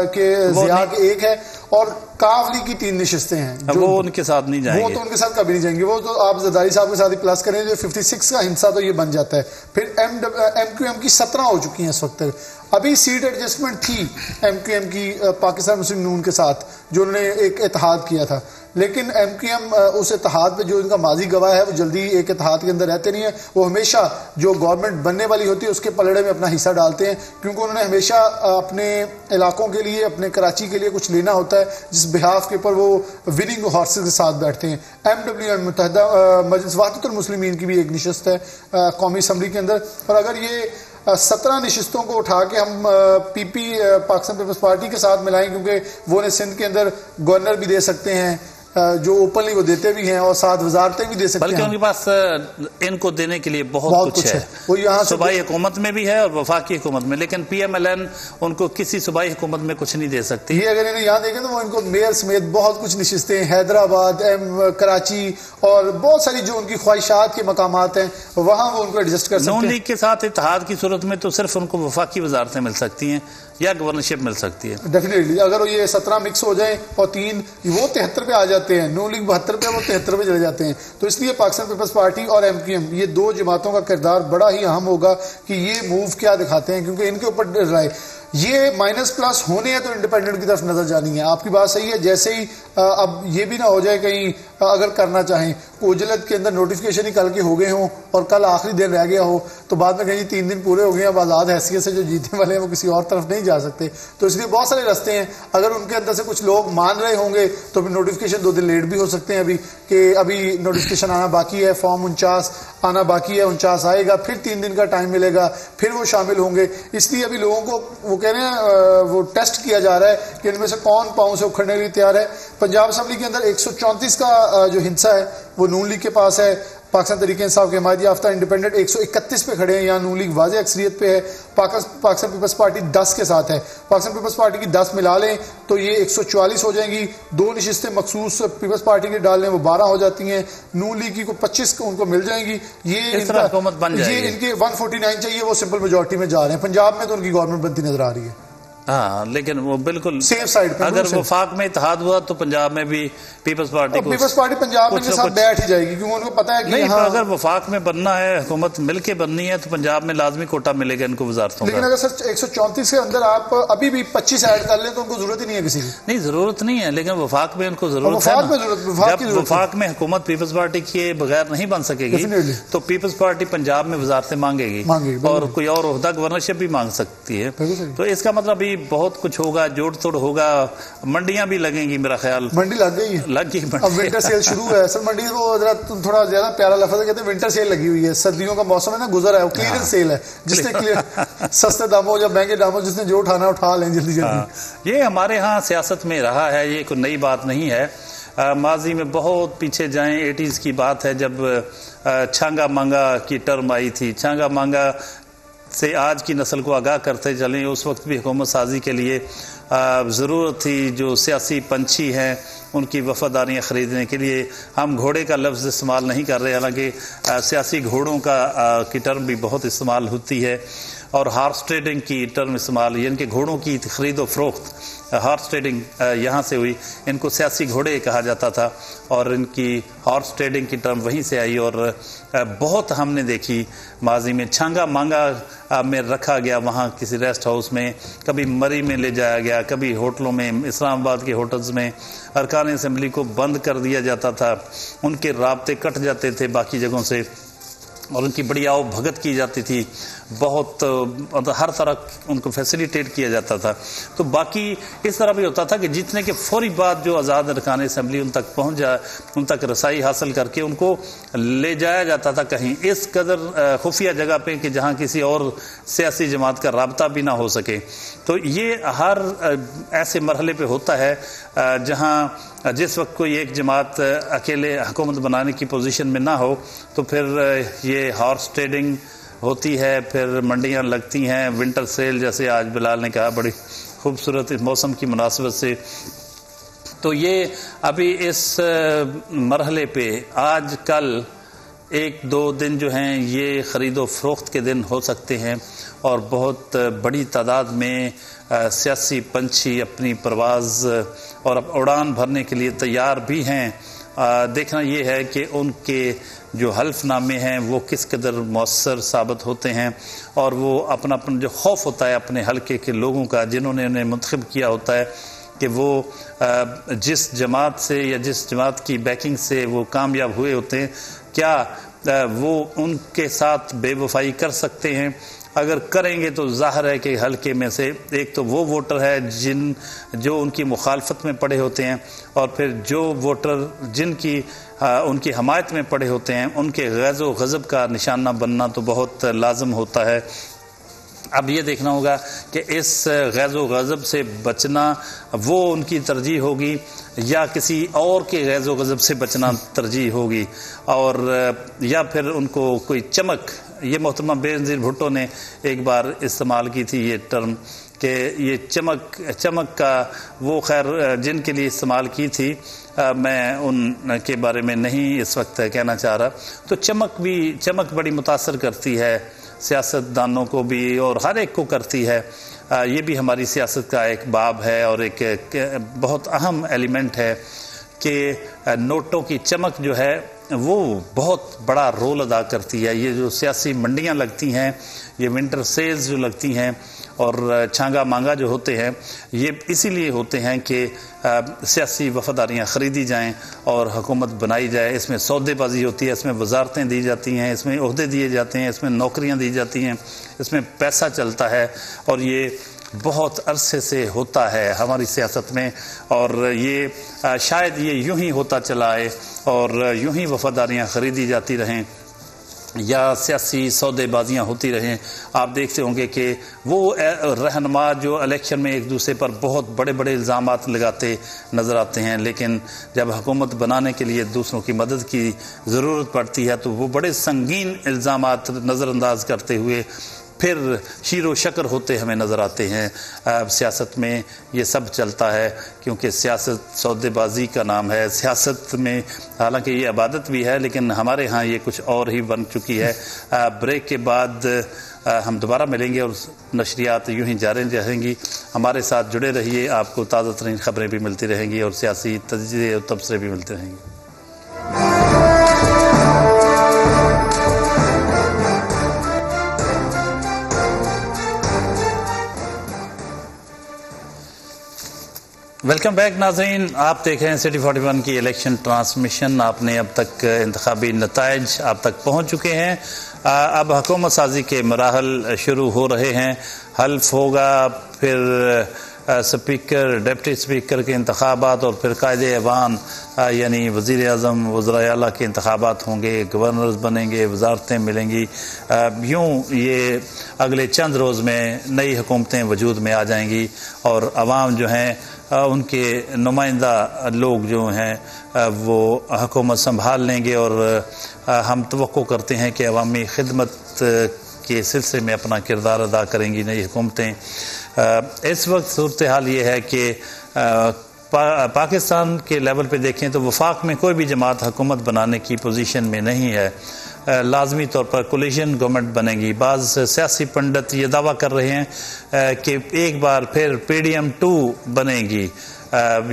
के ज़िया के 1 है, और कावली की 3 नशिस्तें हैं जो वो उनके साथ नहीं जाएंगे। वो तो उनके साथ कभी नहीं जाएंगे, वो तो आप जरदारी साहब के साथ ही प्लस करें, जो 56 का हिस्सा तो ये बन जाता है। फिर MQM की 17 हो चुकी हैं इस वक्त तक। अभी सीट एडजस्टमेंट थी MQM की पाकिस्तान मुस्लिम नून के साथ, जो उन्होंने एक इत्तेहाद किया था, लेकिन MQM उस इत्तेहाद पे जो इनका माजी गवाह है वो जल्दी एक इत्तेहाद के अंदर रहते नहीं है। वो हमेशा जो गवर्नमेंट बनने वाली होती है उसके पलड़े में अपना हिस्सा डालते हैं, क्योंकि उन्होंने हमेशा अपने इलाकों के लिए, अपने कराची के लिए कुछ लेना होता है, जिस बिहाफ के ऊपर वो विनिंग हॉर्सेस के साथ बैठते हैं। MWM मुत्तहिदा मजलिस वहदतुल मुस्लिमीन की भी एक नशिस्त है कौमी असम्बली के अंदर, और अगर ये 17 नशिस्तों को उठा के हम PP पाकिस्तान पीपल्स पार्टी के साथ मिलाएं, क्योंकि वो ने सिंध के अंदर गवर्नर भी दे सकते हैं, जो ओपनली वो देते भी हैं, और 7 वजारतें भी दे सकते हैं, बल्कि उनके पास इनको देने के लिए बहुत कुछ है। वो यहाँ सूबाई हुकूमत में भी है और वफाकी हुकूमत में, लेकिन PMLN उनको किसी सूबाई हुकूमत में कुछ नहीं दे सकती। ये अगर इन्हें यहाँ देखें तो वो इनको मेयर समेत बहुत कुछ नशिस्तें, हैदराबाद, कराची और बहुत सारी जो उनकी ख्वाहिशात के मकामात हैं वहाँ वो उनको एडजस्ट कर सकते हैं। नून लीग के साथ इत्तेहाद की सूरत में तो सिर्फ उनको वफाकी वजारतें मिल सकती हैं या गवर्नरशिप मिल सकती है। डेफिनेटली अगर ये 17 मिक्स हो जाए और 3 वो 73 पे आ जाते हैं, नून लीग 72 पे, वो 73 पे चले जाते हैं। तो इसलिए पाकिस्तान पीपल्स पार्टी और MQM ये 2 जमातों का किरदार बड़ा ही अहम होगा कि ये मूव क्या दिखाते हैं, क्योंकि इनके ऊपर राय ये माइनस प्लस होने हैं तो इंडिपेंडेंट की तरफ नजर जानी है। आपकी बात सही है, जैसे ही अब ये भी ना हो जाए कहीं अगर करना चाहें, कोजलत के अंदर नोटिफिकेशन ही कल के हो गए हों और कल आखिरी दिन रह गया हो तो बाद में कहीं 3 दिन पूरे हो गए, अब आज़ाद हैसियत से जो जीतने वाले हैं वो किसी और तरफ नहीं जा सकते। तो इसलिए बहुत सारे रास्ते हैं। अगर उनके अंदर से कुछ लोग मान रहे होंगे तो फिर नोटिफिकेशन 2 दिन लेट भी हो सकते हैं, अभी नोटिफिकेशन आना बाकी है, फॉर्म 49 आना बाकी है, 49 आएगा, फिर 3 दिन का टाइम मिलेगा, फिर वो शामिल होंगे। इसलिए अभी लोगों को वो कह रहे हैं वो टेस्ट किया जा रहा है कि इनमें से कौन पाँव से उखड़ने के लिए तैयार है। पंजाब असम्बली के अंदर 134 का जो हिस्सा है वो नून लीग के पास है, पाकिस्तान तहरीक इंसाफ के हिमायत याफ्ता इंडिपेंडेंट 131 पे खड़े हैं, यहाँ नून लीग वाज़ेह अक्सरियत पे है, पाकिस्तान पीपल्स पार्टी 10 के साथ है। पाकिस्तान पीपल्स पार्टी की 10 मिला लें तो ये 144 हो जाएंगी। 2 नशिस्तें मखसूस पीपल्स पार्टी के डाल लें वो 12 हो जाती हैं। नून लीग की को 25 उनको मिल जाएंगी। ये इनके 149 चाहिए, वो सिंपल मेजोरिटी में जा रहे हैं। पंजाब में तो उनकी गवर्नमेंट बनती नजर आ रही है। हाँ, लेकिन वो बिल्कुल सेफ साइड पे, अगर वफाक में इत्तेहाद हुआ तो पंजाब में भी पीपल्स पार्टी पंजाब में साथ बैठ ही जाएगी, क्योंकि उनको पता है कि नहीं, अगर वफाक में बनना है, हुकूमत मिलके बननी है तो पंजाब में लाजमी कोटा मिलेगा इनको वजारतों का। लेकिन अगर सर 134 के अंदर आप अभी भी 25 ऐड कर लें तो उनको जरूरत ही नहीं है किसी की। नहीं, जरूरत नहीं है, लेकिन वफाक में उनको जरूरत है। जब वफाक में हुकूमत पीपल्स पार्टी के बगैर नहीं बन सकेगी तो पीपल्स पार्टी पंजाब में वजारतें मांगेगी और कोई और ओहदा गवर्नरशिप भी मांग सकती है। तो इसका मतलब अभी बहुत कुछ होगा, जोड़ तोड़ होगा, मंडियां भी लगेंगी, मेरा ख्याल मंडी लग गई है, अब विंटर सेल शुरू है। सर मंडी वो जरा थोड़ा ज्यादा प्यारा लफ्ज़ है, कहते हैं विंटर सेल लगी हुई है, सर्दियों का मौसम है ना, गुजर है, वो क्लियरेंस सेल है, जिसने सस्ते दामों या महंगे दामों जिसने जो उठाना उठा लें जल्दी जल्दी। ये हमारे यहाँ सियासत में रहा है, ये कोई नई बात नहीं है। माजी में बहुत पीछे जाएं, 80s की बात है जब छांगा मांगा की टर्म आई थी। छांगा मांगा से आज की नस्ल को आगाह करते चलें, उस वक्त भी हुकूमत साजी के लिए ज़रूरत थी जो सियासी पंछी हैं उनकी वफादारियाँ ख़रीदने के लिए। हम घोड़े का लफ्ज़ इस्तेमाल नहीं कर रहे, हालांकि सियासी घोड़ों की टर्म भी बहुत इस्तेमाल होती है और हॉर्स ट्रेडिंग की टर्म इस्तेमाल, यानी कि घोड़ों की ख़रीदो फ़रोख्त, हॉर्स ट्रेडिंग यहाँ से हुई। इनको सियासी घोड़े कहा जाता था और इनकी हॉर्स ट्रेडिंग की टर्म वहीं से आई और बहुत हमने देखी माजी में। छांगा मांगा में रखा गया वहाँ किसी रेस्ट हाउस में, कभी मरी में ले जाया गया, कभी होटलों में, इस्लामाबाद के होटल्स में अरकान असम्बली को बंद कर दिया जाता था, उनके राब्ते कट जाते थे बाकी जगहों से और उनकी बड़ी आओ भगत की जाती थी, बहुत हर तरह उनको फैसिलिटेट किया जाता था। तो बाकी इस तरह भी होता था कि जीतने के फौरी बाद जो आज़ाद अरकान असम्बली उन तक पहुँच जाए, उन तक रसाई हासिल करके उनको ले जाया जाता था कहीं इस कदर खुफिया जगह पे कि जहाँ किसी और सियासी जमात का राब्ता भी ना हो सके। तो ये हर ऐसे मरहले पे होता है जहाँ जिस वक्त कोई एक जमात अकेले हुकूमत बनाने की पोजीशन में ना हो तो फिर ये हॉर्स ट्रेडिंग होती है, फिर मंडियाँ लगती हैं, विंटर सेल जैसे आज बिलाल ने कहा बड़ी खूबसूरत इस मौसम की मुनासिबत से। तो ये अभी इस मरहले पे आज कल 1-2 दिन जो हैं ये ख़रीदो फ़रोख्त के दिन हो सकते हैं और बहुत बड़ी तादाद में सियासी पंछी अपनी परवाज़ और उड़ान भरने के लिए तैयार भी हैं। देखना ये है कि उनके जो हल्फनामे हैं वो किस कदर मौसर साबित होते हैं और वो अपना जो खौफ होता है अपने हल्के के लोगों का जिन्होंने उन्हें मुंतखब किया होता है कि वो जिस जमात से या जिस जमात की बैकिंग से वो कामयाब हुए होते हैं, क्या वो उनके साथ बेवफाई कर सकते हैं। अगर करेंगे तो जाहिर है कि हल्के में से एक तो वो वोटर है जो उनकी मुखालफत में पड़े होते हैं और फिर जो वोटर जिनकी उनकी हमायत में पड़े होते हैं उनके गैज़ो गज़ब का निशाना बनना तो बहुत लाजम होता है। अब ये देखना होगा कि इस गैज़ो गज़ब से बचना वो उनकी तरजीह होगी या किसी और के गैज़ो गज़ब से बचना तरजीह होगी और या फिर उनको कोई चमक, ये मोहतरमा बेनज़ीर भुट्टो ने एक बार इस्तेमाल की थी ये टर्म कि ये चमक का वो खैर जिनके लिए इस्तेमाल की थी मैं उनके बारे में नहीं इस वक्त कहना चाह रहा। तो चमक बड़ी मुतासर करती है सियासतदानों को भी और हर एक को करती है। ये भी हमारी सियासत का एक बाब है और एक बहुत अहम एलिमेंट है कि नोटों की चमक जो है वो बहुत बड़ा रोल अदा करती है। ये जो सियासी मंडियां लगती हैं, ये विंटर सेल्स जो लगती हैं और छांगा मांगा जो होते हैं ये इसीलिए होते हैं कि सियासी वफादारियाँ ख़रीदी जाएं और हुकूमत बनाई जाए। इसमें सौदेबाजी होती है, इसमें वजारतें दी जाती हैं, इसमें ओहदे दिए जाते हैं, इसमें नौकरियाँ दी जाती हैं, इसमें पैसा चलता है और ये बहुत अरसे से होता है हमारी सियासत में। और ये शायद ये यूं ही होता चला आए और यूं ही वफादारियाँ ख़रीदी जाती रहें या सियासी सौदेबाजियाँ होती रहें। आप देखते होंगे कि वो रहनुमा जो इलेक्शन में एक दूसरे पर बहुत बड़े बड़े इल्ज़ामात लगाते नज़र आते हैं, लेकिन जब हुकूमत बनाने के लिए दूसरों की मदद की ज़रूरत पड़ती है तो वो बड़े संगीन इल्ज़ामात नज़रअंदाज करते हुए फिर शीरो शकर होते हमें नज़र आते हैं। सियासत में ये सब चलता है क्योंकि सियासत सौदेबाजी का नाम है। सियासत में हालांकि ये इबादत भी है लेकिन हमारे यहाँ ये कुछ और ही बन चुकी है। ब्रेक के बाद हम दोबारा मिलेंगे और नशरियात यूं ही जारी रहेंगी। हमारे साथ जुड़े रहिए, आपको ताज़ा तरीन ख़बरें भी मिलती रहेंगी और सियासी तजज़िये और तबसरे भी मिलते रहेंगे। वेलकम बैक नाज़रीन, आप देख रहे हैं सिटी 41 की इलेक्शन ट्रांसमिशन। आपने अब तक इंतखाबी नताइज आप तक पहुंच चुके हैं। अब हुकूमत साजी के मराहल शुरू हो रहे हैं। हल्फ होगा, फिर स्पीकर डिप्टी स्पीकर के इंतखाबात और फिर कायदे ऐवान यानी वज़ीर आज़म वज़राए आला के इंतखाबात होंगे, गवर्नर्स बनेंगे, वजारतें मिलेंगी। यूँ ये अगले चंद रोज़ में नई हुकूमतें वजूद में आ जाएंगी और अवाम जो हैं उनके नुमाइंदा लोग जो हैं वो हुकूमत संभाल लेंगे और हम तवक्को करते हैं कि अवामी खिदमत के सिलसिले में अपना किरदार अदा करेंगी नई हुकूमतें। इस वक्त सूरत हाल ये है कि पाकिस्तान के लेवल पे देखें तो वफाक में कोई भी जमात हुकूमत बनाने की पोजीशन में नहीं है। लाजमी तौर पर कोलिशन गवर्नमेंट बनेगी। बाज़ सियासी पंडित ये दावा कर रहे हैं कि एक बार फिर PDM 2 बनेगी,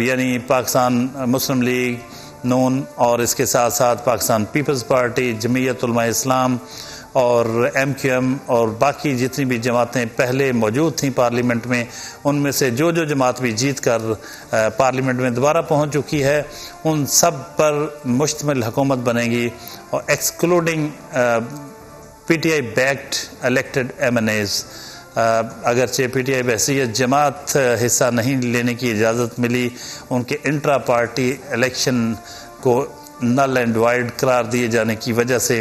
यानी पाकिस्तान मुस्लिम लीग नून और इसके साथ साथ पाकिस्तान पीपल्स पार्टी, जमीयत उलमा इस्लाम और MQM और बाकी जितनी भी जमातें पहले मौजूद थीं पार्लियामेंट में, उनमें से जो जमात भी जीत कर पार्लियामेंट में दोबारा पहुंच चुकी है उन सब पर मुश्तमिल हुकूमत बनेगी और excluding PTI backed elected MNAs। अगरचे PTI बहसीत जमात हिस्सा नहीं लेने की इजाज़त मिली, उनके इंट्रा पार्टी इलेक्शन को नल एंड वाइड करार दिए जाने की वजह से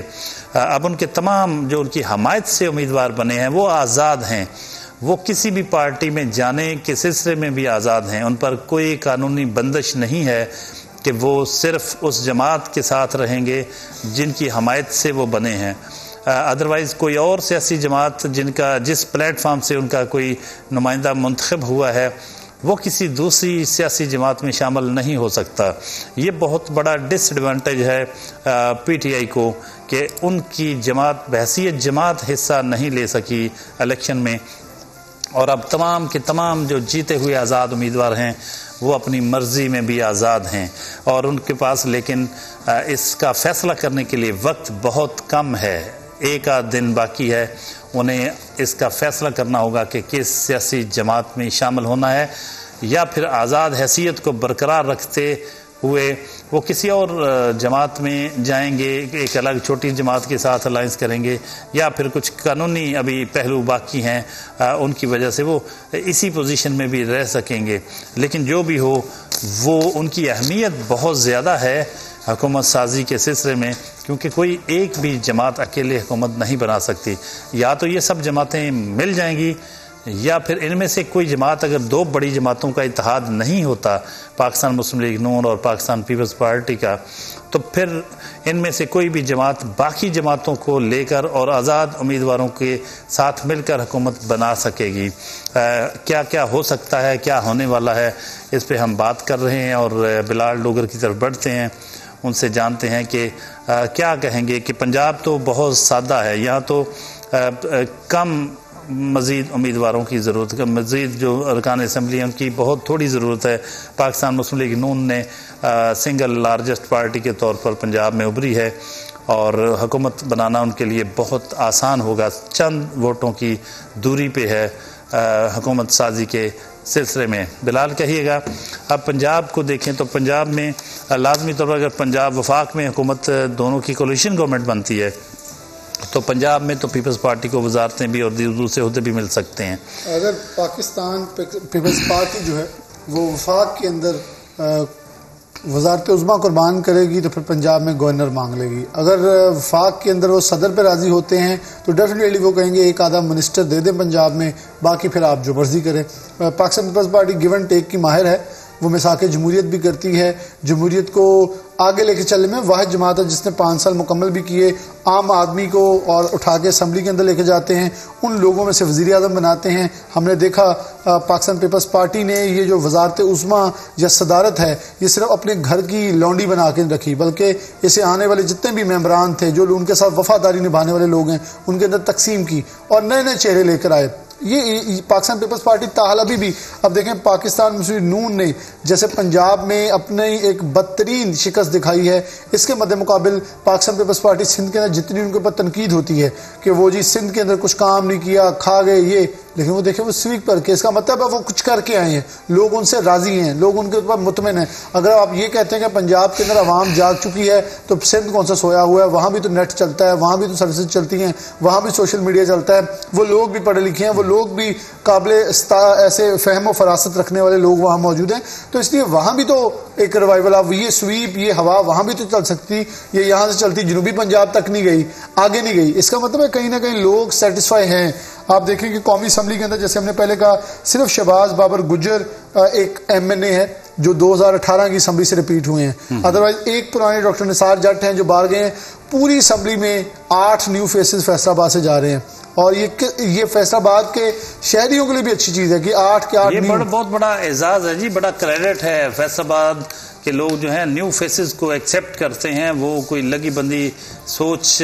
अब उनके तमाम जो उनकी हमायत से उम्मीदवार बने हैं वो आज़ाद हैं। वो किसी भी पार्टी में जाने के सिलसिले में भी आज़ाद हैं। उन पर कोई कानूनी बंदिश नहीं है कि वो सिर्फ उस जमात के साथ रहेंगे जिनकी हमायत से वो बने हैं। अदरवाइज़ कोई और सियासी जमात जिस प्लेटफार्म से उनका कोई नुमाइंदा मुंतखब हुआ है वो किसी दूसरी सियासी जमात में शामिल नहीं हो सकता। ये बहुत बड़ा डिसएडवांटेज है PTI को कि उनकी जमात बहसीत जमात हिस्सा नहीं ले सकी इलेक्शन में और अब तमाम के तमाम जो जीते हुए आज़ाद उम्मीदवार हैं वो अपनी मर्ज़ी में भी आज़ाद हैं और उनके पास लेकिन इसका फ़ैसला करने के लिए वक्त बहुत कम है। एक आध दिन बाकी है, उन्हें इसका फ़ैसला करना होगा कि किस सियासी जमात में शामिल होना है या फिर आज़ाद हैसियत को बरकरार रखते हुए वो किसी और जमात में जाएंगे, एक अलग छोटी जमात के साथ अलाइंस करेंगे या फिर कुछ कानूनी अभी पहलू बाकी हैं उनकी वजह से वो इसी पोजीशन में भी रह सकेंगे। लेकिन जो भी हो वो उनकी अहमियत बहुत ज़्यादा है हुकूमत साजी के सिलसिले में, क्योंकि कोई एक भी जमात अकेले हुकूमत नहीं बना सकती। या तो ये सब जमातें मिल जाएंगी या फिर इनमें से कोई जमात, अगर दो बड़ी जमातों का इत्तेहाद नहीं होता, पाकिस्तान मुस्लिम लीग नून और पाकिस्तान पीपल्स पार्टी का, तो फिर इनमें से कोई भी जमात बाकी जमातों को लेकर और आज़ाद उम्मीदवारों के साथ मिलकर हुकूमत बना सकेगी। क्या क्या हो सकता है, क्या होने वाला है, इस पे हम बात कर रहे हैं और बिलाल डोगर की तरफ बढ़ते हैं, उनसे जानते हैं कि क्या कहेंगे कि पंजाब तो बहुत सादा है, यहाँ तो कम मज़ीद उम्मीदवारों की ज़रूरत है, मज़ीद जो अरकान असम्बली हैं उनकी बहुत थोड़ी ज़रूरत है। पाकिस्तान मुस्लिम लीग नून ने सिंगल लार्जेस्ट पार्टी के तौर पर पंजाब में उभरी है और हुकूमत बनाना उनके लिए बहुत आसान होगा, चंद वोटों की दूरी पे है हुकूमत साजी के सिलसिले में। बिलाल कहिएगा, अब पंजाब को देखें तो पंजाब में लाजमी तौर पर अगर पंजाब वफाक में हुकूमत दोनों की कोलिशन गवर्नमेंट बनती है तो पंजाब में तो पीपल्स पार्टी को वजारतें भी और दूसरे अहदे भी मिल सकते हैं। अगर पाकिस्तान पीपल्स पार्टी जो है वो वफाक के अंदर वजारत उज़्मा कुर्बान करेगी तो फिर पंजाब में गवर्नर मांग लेगी। अगर वफाक के अंदर वो सदर पे राज़ी होते हैं तो डेफिनेटली वो कहेंगे एक आधा मिनिस्टर दे दें पंजाब में, बाकी फिर आप जो मर्जी करें। Pakistan Peoples Party give and take की माहिर है, वो मिसाक जमहूरियत भी करती है, जमहूरियत को आगे लेके चलने में वाहिद जमात है जिसने 5 साल मुकम्मल भी किए। आम आदमी को और उठा के असम्बली के अंदर लेके जाते हैं, उन लोगों में से वज़ीर आज़म बनाते हैं। हमने देखा पाकिस्तान पीपल्स पार्टी ने ये जो वजारत उज़्मा या सदारत है ये सिर्फ अपने घर की लौंडी बना के रखी, बल्कि इसे आने वाले जितने भी मेम्बरान थे जो उनके साथ वफादारी निभाने वाले लोग हैं उनके अंदर तकसीम की और नए नए चेहरे लेकर आए। ये पाकिस्तान पीपल्स पार्टी ताहल अभी भी, अब देखें पाकिस्तान मुस्लिम नून ने जैसे पंजाब में अपने एक बदतरीन शिकस्त दिखाई है, इसके मद्दे मुकाबिल पाकिस्तान पीपल्स पार्टी सिंध के अंदर जितनी उनके ऊपर तनकीद होती है कि वो जी सिंध के अंदर कुछ काम नहीं किया, खा गए ये, लेकिन वो देखें वो स्वीक पर के, इसका मतलब है वो कुछ करके आए हैं, लोग उनसे राजी हैं, लोग उनके ऊपर मुतमिन हैं। अगर आप ये कहते हैं कि पंजाब के अंदर आवाम जाग चुकी है तो सिंध कौन सा सोया हुआ है? वहाँ भी तो नेट चलता है, वहाँ भी तो सर्विसेज चलती हैं, वहाँ भी सोशल मीडिया चलता है, वो लोग भी पढ़े लिखे हैं, वो लोग भी काबिल ऐसे फहम व फरासत रखने वाले लोग वहाँ मौजूद हैं। तो इसलिए वहाँ भी तो एक रिवाइवल, अब ये स्वीप ये हवा वहाँ भी तो चल सकती, ये यहाँ से चलती जनूबी पंजाब तक नहीं गई, आगे नहीं गई। इसका मतलब है कहीं ना कहीं लोग सेटिस्फाई हैं। आप देखें कि कौमी असम्बली के अंदर जैसे हमने पहले कहा सिर्फ शहबाज बाबर गुज्जर एक MNA है जो 2018 की असम्बली से रिपीट हुए हैं, अदरवाइज एक पुराने डॉक्टर निसार जट हैं जो बाहर गए हैं। पूरी असम्बली में 8 न्यू फेसेस फैसलाबाद से जा रहे हैं और ये फैसलाबाद के शहरियों के लिए भी अच्छी चीज़ है कि 8 के 8 ये बहुत बड़ा एजाज़ है जी, बड़ा क्रेडिट है। फैसलाबाद के लोग जो हैं न्यू फेसेस को एक्सेप्ट करते हैं, वो कोई लगी बंदी सोच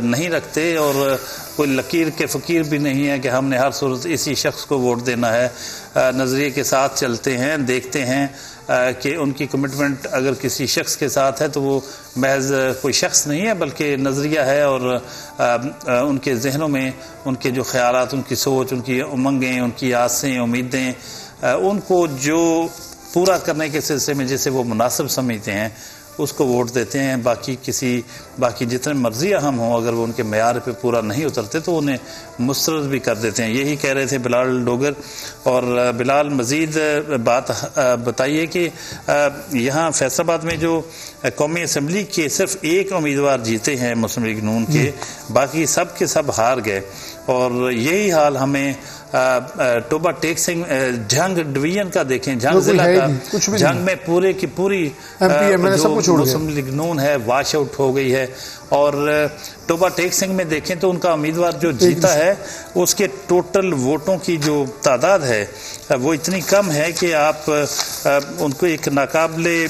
नहीं रखते और कोई लकीर के फ़कीर भी नहीं है कि हमने हर सूरत इसी शख्स को वोट देना है। नज़रिए के साथ चलते हैं, देखते हैं कि उनकी कमिटमेंट अगर किसी शख्स के साथ है तो वो महज कोई शख्स नहीं है बल्कि नज़रिया है और उनके जहनों में उनके जो ख्यालात, उनकी सोच, उनकी उमंगें, उनकी आसें, उम्मीदें, उनको जो पूरा करने के सिलसिले में जैसे वो मुनासिब समझते हैं उसको वोट देते हैं। बाकी जितने मर्जी अहम हों अगर वो उनके मेयार पे पूरा नहीं उतरते तो उन्हें मुस्तरद भी कर देते हैं। यही कह रहे थे बिलाल डोगर। और बिलाल मज़ीद बात बताइए कि यहाँ फैसलाबाद में जो कौमी असम्बली के सिर्फ एक उम्मीदवार जीते हैं मुस्लिम लीग नून के, बाकी सब के सब हार गए और यही हाल हमें टोबा टेक सिंह झंग डिवीजन का देखें, झंग जिला का, झंग में पूरे की पूरी मुस्लिम लीग नून है वाश आउट हो गई है। और टोबा टेक सिंह में देखें तो उनका उम्मीदवार जो जीता है उसके टोटल वोटों की जो तादाद है वो इतनी कम है कि आप उनको एक नाकाबिले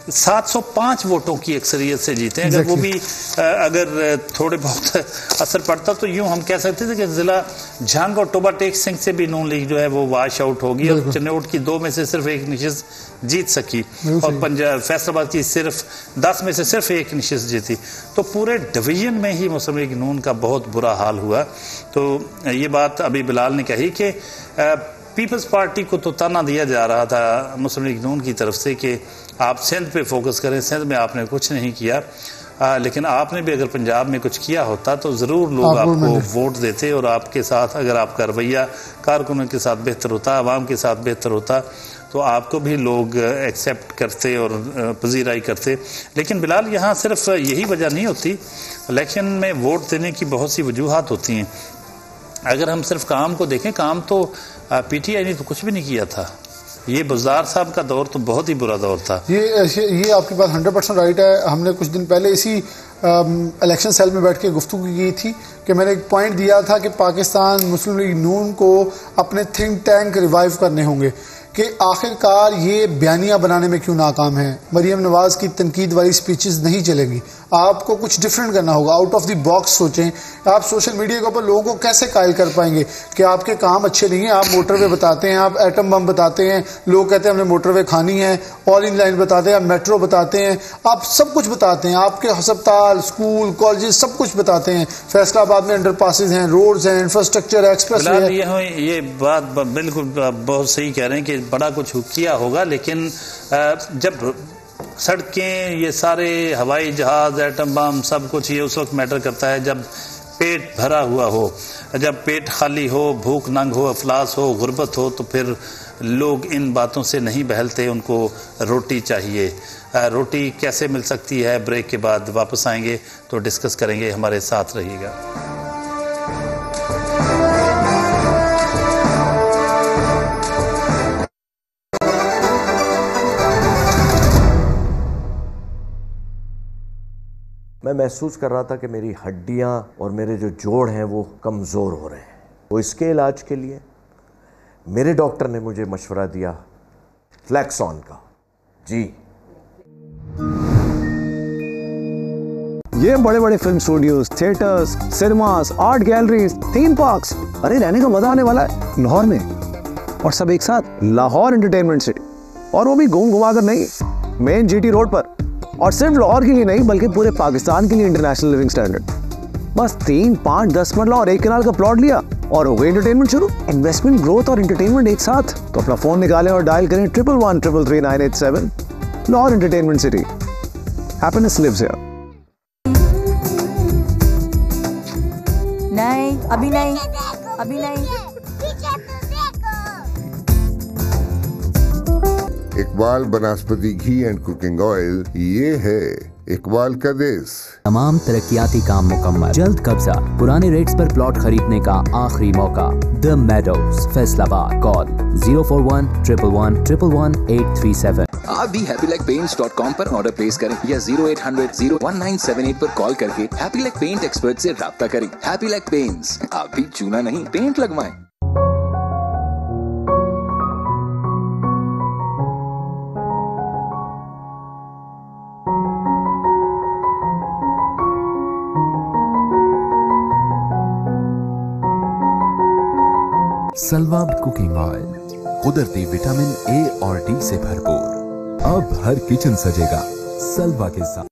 705 वोटों की अक्सरियत से जीते हैं। अगर वो भी अगर थोड़े बहुत असर पड़ता तो यूं हम कह सकते थे कि जिला झंग और टोबा टेक सिंह से भी नून लीग जो है वो वाश आउट होगी और चिन्नौट की 2 में से सिर्फ 1 नशिस्त जीत सकी और पंजाब फैसलाबाद की सिर्फ 10 में से सिर्फ 1 नशिस्त जीती। तो पूरे डिवीजन में ही मुस्लिम लीग नून का बहुत बुरा हाल हुआ। तो ये बात अभी बिलाल ने कही कि पीपल्स पार्टी को तो ताना दिया जा रहा था मुस्लिम लीग नून की तरफ से कि आप सिंध पे फोकस करें, सिंध में आपने कुछ नहीं किया, लेकिन आपने भी अगर पंजाब में कुछ किया होता तो ज़रूर लोग आपको वोट देते और आपके साथ अगर आपका रवैया कारकुनों के साथ बेहतर होता, आवाम के साथ बेहतर होता तो आपको भी लोग एक्सेप्ट करते और पजीराई करते। लेकिन बिलाल यहाँ सिर्फ यही वजह नहीं होती, इलेक्शन में वोट देने की बहुत सी वजूहात होती हैं। अगर हम सिर्फ काम को देखें, काम तो PTI ने तो कुछ भी नहीं किया था। ये बुज़दार साहब का दौर तो बहुत ही बुरा दौर था। ये आपकी बात 100% राइट है। हमने कुछ दिन पहले इसी इलेक्शन सेल में बैठ के गुफ्तगू की थी कि मैंने एक पॉइंट दिया था कि पाकिस्तान मुस्लिम लीग नून को अपने थिंक टैंक रिवाइव करने होंगे कि आखिरकार ये बयानियाँ बनाने में क्यों नाकाम है। मरीम नवाज़ की तनकीद वाली स्पीचेस नहीं चलेंगी। आपको कुछ डिफरेंट करना होगा, आउट ऑफ द बॉक्स सोचें। आप सोशल मीडिया के ऊपर लोगों को कैसे कायल कर पाएंगे कि आपके काम अच्छे नहीं हैं। आप मोटरवे बताते हैं, आप एटम बम बताते हैं, लोग कहते हैं हमने मोटरवे खानी है, ऑल इन लाइन बताते हैं, आप मेट्रो बताते हैं, आप सब कुछ बताते हैं, आपके अस्पताल, स्कूल, कॉलेजेस सब कुछ बताते हैं। फैसलाबाद में अंडरपासेस हैं, रोड्स हैं, इंफ्रास्ट्रक्चर, एक्सप्रेस है। ये बात बिल्कुल बहुत सही कह रहे हैं कि बड़ा कुछ किया होगा, लेकिन जब सड़कें, ये सारे हवाई जहाज, एटम बम, सब कुछ ये उस वक्त मैटर करता है जब पेट भरा हुआ हो। जब पेट खाली हो, भूख नंग हो, अफलास हो, गुर्बत हो, तो फिर लोग इन बातों से नहीं बहलते। उनको रोटी चाहिए। रोटी कैसे मिल सकती है, ब्रेक के बाद वापस आएंगे तो डिस्कस करेंगे। हमारे साथ रहिएगा। मैं महसूस कर रहा था कि मेरी हड्डियां और मेरे जो जोड़ हैं वो कमज़ोर हो रहे हैं। तो इसके इलाज के लिए मेरे डॉक्टर ने मुझे मशवरा दिया फ्लैक्सॉन का। जी, ये बड़े बड़े film studios, theatres, cinemas, art galleries, theme parks, अरे रहने का मजा आने वाला है लाहौर में। और सब एक साथ, लाहौर एंटरटेनमेंट सिटी। और वो भी घूम घुमा कर नहीं, मेन जीटी रोड पर। और सिर्फ लाहौर के लिए नहीं बल्कि पूरे पाकिस्तान के लिए इंटरनेशनल लिविंग स्टैंडर्ड। बस 3, 5, 10 मरला और 1 कनाल का प्लॉट लिया और हो गई एंटरटेनमेंट शुरू। इन्वेस्टमेंट, ग्रोथ और एंटरटेनमेंट एक साथ। तो अपना फोन निकालें और डायल करें 1113333987। Lahore entertainment city, happiness lives here. नहीं, अभी नहीं, अभी नहीं। Iqbal banaspati ghee and cooking oil, ये है इकबाल का देश। तमाम तरक्याती काम मुकम्मल, जल्द कब्जा, पुराने रेट्स पर प्लॉट खरीदने का आखिरी मौका। The meadows, Faisalabad. कॉल 04111111837। आप भी happylikepaints.com पर ऑर्डर प्लेस करें या 0800-01978 पर कॉल करके हैप्पी लाइक पेंट एक्सपर्ट से राब्ता करें। हैप्पी लाइक पेंट्स, आप भी चूना नहीं पेंट लगवाएं। सलवा कुकिंग ऑयल, कुदरती विटामिन ए और डी से भरपूर। अब हर किचन सजेगा सलवा के साथ।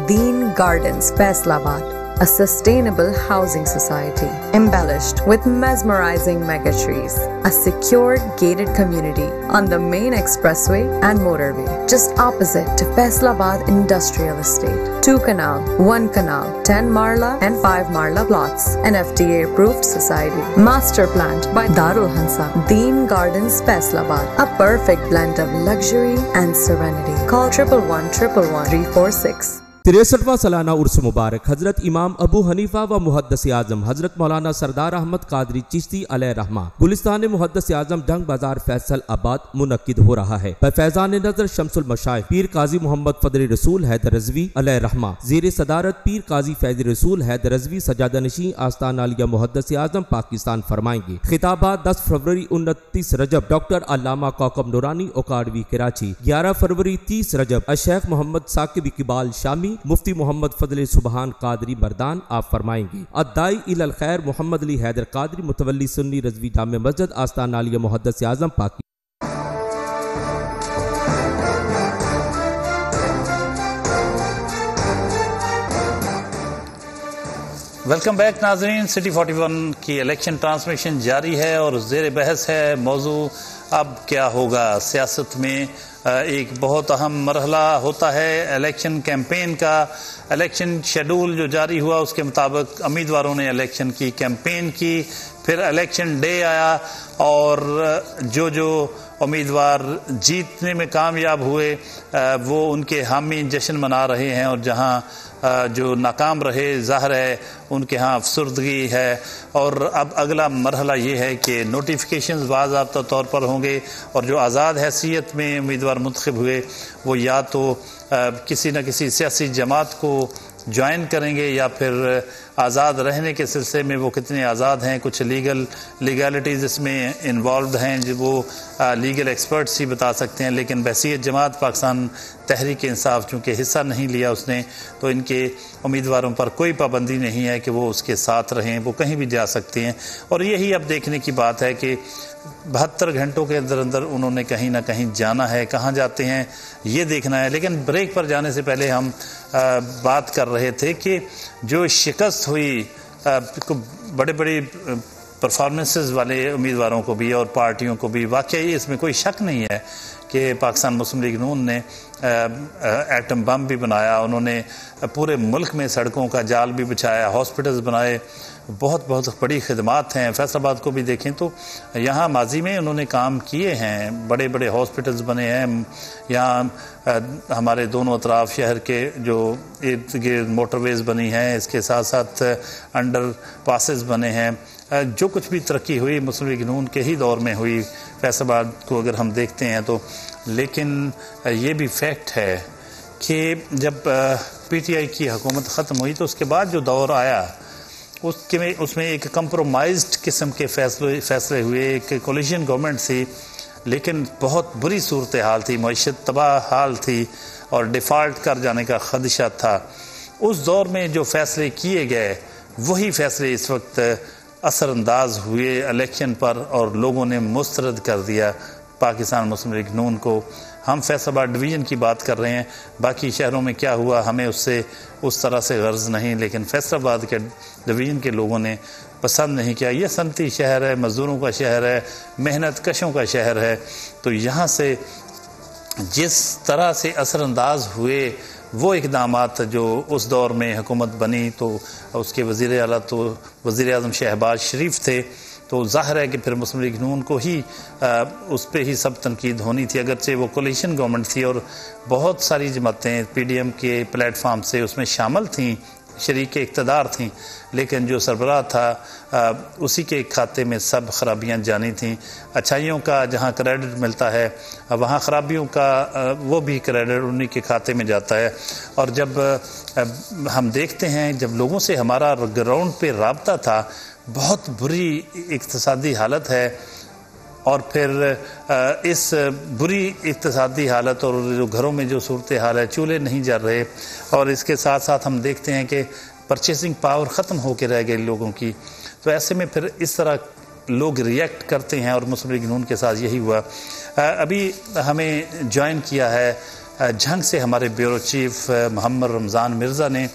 Deen Gardens, Faisalabad, a sustainable housing society embellished with mesmerizing mega trees, a secured gated community on the main expressway and motorway, just opposite to Faisalabad Industrial Estate. 2 canal, 1 canal, 10 Marla and 5 Marla plots, an FDA approved society, master planned by Darul Hansa. Deen Gardens, Faisalabad, a perfect blend of luxury and serenity. Call 1111-346. 63वां सालाना उर्स मुबारक हजरत इमाम अबू हनीफा व मुहद्दिस आजम हजरत मौलाना सरदार अहमद कादरी चिश्ती अलैहि रहमा गुलिस्तान मुहद्दिस आजम डंग बाजार फैसल आबाद मुनक्किद हो रहा है। फैजान नजर शमसुल मशाइख पीर काजी मोहम्मद फजल रसूल हैदर रज़वी अलैहि रहमा ज़ेर सदारत पीर काजी फैज़ रसूल हैदर रज़वी सजादा नशीं आस्तान आलिया मुहद्दिस आजम पाकिस्तान फरमाएंगे। खिताबात 10 फरवरी 29 रजब डॉक्टर अल्लामा कौकब नूरानी ओकाडवी कराची। 11 फरवरी 30 रजब शेख मोहम्मद साकिब इकबाल शामी मुफ्ती मोहम्मद फजल सुबहान कादरी मर्दान आप फरमाएंगे। अद्दाई इलल खैर मोहम्मद अली हैदर कादरी मुतवल्ली सुन्नी रज़वी जामे मस्जिद आस्तान आलिया मुहद्दिस आजम पाकी। वेलकम बैक नाजरीन। सिटी 41 की इलेक्शन ट्रांसमिशन जारी है और ज़ेर बहस है मौजू अब क्या होगा। सियासत में एक बहुत अहम मरहला होता है इलेक्शन कैंपेन का। इलेक्शन शेड्यूल जो जारी हुआ उसके मुताबिक उम्मीदवारों ने इलेक्शन की कैंपेन की, फिर इलेक्शन डे आया और जो उम्मीदवार जीतने में कामयाब हुए वो उनके हामी जश्न मना रहे हैं और जहां जो नाकाम रहे ज़ाहिर है उनके यहाँ अफसरदगी है। और अब अगला मरहला ये है कि नोटिफिकेशंस बाज़ाब्ता तौर पर होंगे और जो आज़ाद हैसियत में उम्मीदवार मुंतखब हुए वो या तो किसी न किसी सियासी जमात को ज्वाइन करेंगे या फिर आज़ाद रहने के सिलसिले में वो कितने आज़ाद हैं, कुछ लीगलिटीज़ इसमें इन्वॉल्व हैं जो वो लीगल एक्सपर्ट्स ही बता सकते हैं। लेकिन बहसीत जमात पाकिस्तान तहरीक इंसाफ चूँकि हिस्सा नहीं लिया उसने, तो इनके उम्मीदवारों पर कोई पाबंदी नहीं है कि वो उसके साथ रहें, वो कहीं भी जा सकते हैं। और यही अब देखने की बात है कि 72 घंटों के अंदर अंदर उन्होंने कहीं ना कहीं जाना है, कहाँ जाते हैं ये देखना है। लेकिन ब्रेक पर जाने से पहले हम बात कर रहे थे कि जो शिकस्त हुई बड़े बड़े परफॉर्मेंसेस वाले उम्मीदवारों को भी और पार्टियों को भी, वाकई इसमें कोई शक नहीं है कि पाकिस्तान मुस्लिम लीग नून ने एटम बम भी बनाया, उन्होंने पूरे मुल्क में सड़कों का जाल भी बिछाया, हॉस्पिटल्स बनाए, बहुत बहुत बड़ी खिदमात हैं। फैसलाबाद को भी देखें तो यहाँ माजी में उन्होंने काम किए हैं, बड़े बड़े हॉस्पिटल्स बने हैं, यहाँ हमारे दोनों अतराफ शहर के जो इर्द गिर्द मोटरवेज़ बनी हैं, इसके साथ साथ अंडर पासेस बने हैं। जो कुछ भी तरक्की हुई मुस्लिम लीग नून के ही दौर में हुई फैसलाबाद को अगर हम देखते हैं तो। लेकिन ये भी फैक्ट है कि जब PTI की हुकूमत ख़त्म हुई तो उसके बाद जो दौर आया उसमें एक कंप्रोमाइज्ड किस्म के फैसले हुए, एक कोलिशन गवर्नमेंट थी, लेकिन बहुत बुरी सूरत हाल थी, मईशत तबाह हाल थी और डिफ़ॉल्ट कर जाने का ख़दशा था। उस दौर में जो फैसले किए गए वही फैसले इस वक्त असरअंदाज हुए इलेक्शन पर और लोगों ने मुस्तरद कर दिया पाकिस्तान मुस्लिम लीग नून को। हम फैसलाबाद डिवीज़न की बात कर रहे हैं, बाकी शहरों में क्या हुआ हमें उससे उस तरह से गर्ज नहीं, लेकिन फैसलाबाद के डिवीज़न के लोगों ने पसंद नहीं किया। ये सनती शहर है, मज़दूरों का शहर है, मेहनत कशों का शहर है, तो यहाँ से जिस तरह से असरअंदाज हुए वो इक़दामात जो उस दौर में हुकूमत बनी तो उसके वज़ीर आला तो वज़ीर आज़म शहबाज शरीफ थे, तो ज़ाहिर है कि फिर मुस्लिम लीग नून को ही उस पर ही सब तनकीद होनी थी, अगरचे वो कोलिशन गवर्नमेंट थी और बहुत सारी जमातें PDM के प्लेटफार्म से उसमें शामिल थीं, शरीक इक़्तिदार थीं, लेकिन जो सरबराह था उसी के खाते में सब खराबियां जानी थीं। अच्छाइयों का जहां क्रेडिट मिलता है वहां खराबियों का वो भी क्रेडिट उन्हीं के खाते में जाता है। और जब हम देखते हैं जब लोगों से हमारा ग्राउंड पे राब्ता था, बहुत बुरी इक़्तिसादी हालत है और फिर इस बुरी इक़्तिसादी हालत और जो घरों में जो सूरत हाल है, चूल्हे नहीं जल रहे और इसके साथ साथ हम देखते हैं कि परचेसिंग पावर ख़त्म होकर रह गई लोगों की, तो ऐसे में फिर इस तरह लोग रिएक्ट करते हैं और मुस्लिम लीग नून के साथ यही हुआ। अभी हमें ज्वाइन किया है झंग से हमारे ब्यूरो चीफ मोहम्मद रमज़ान मिर्ज़ा ने।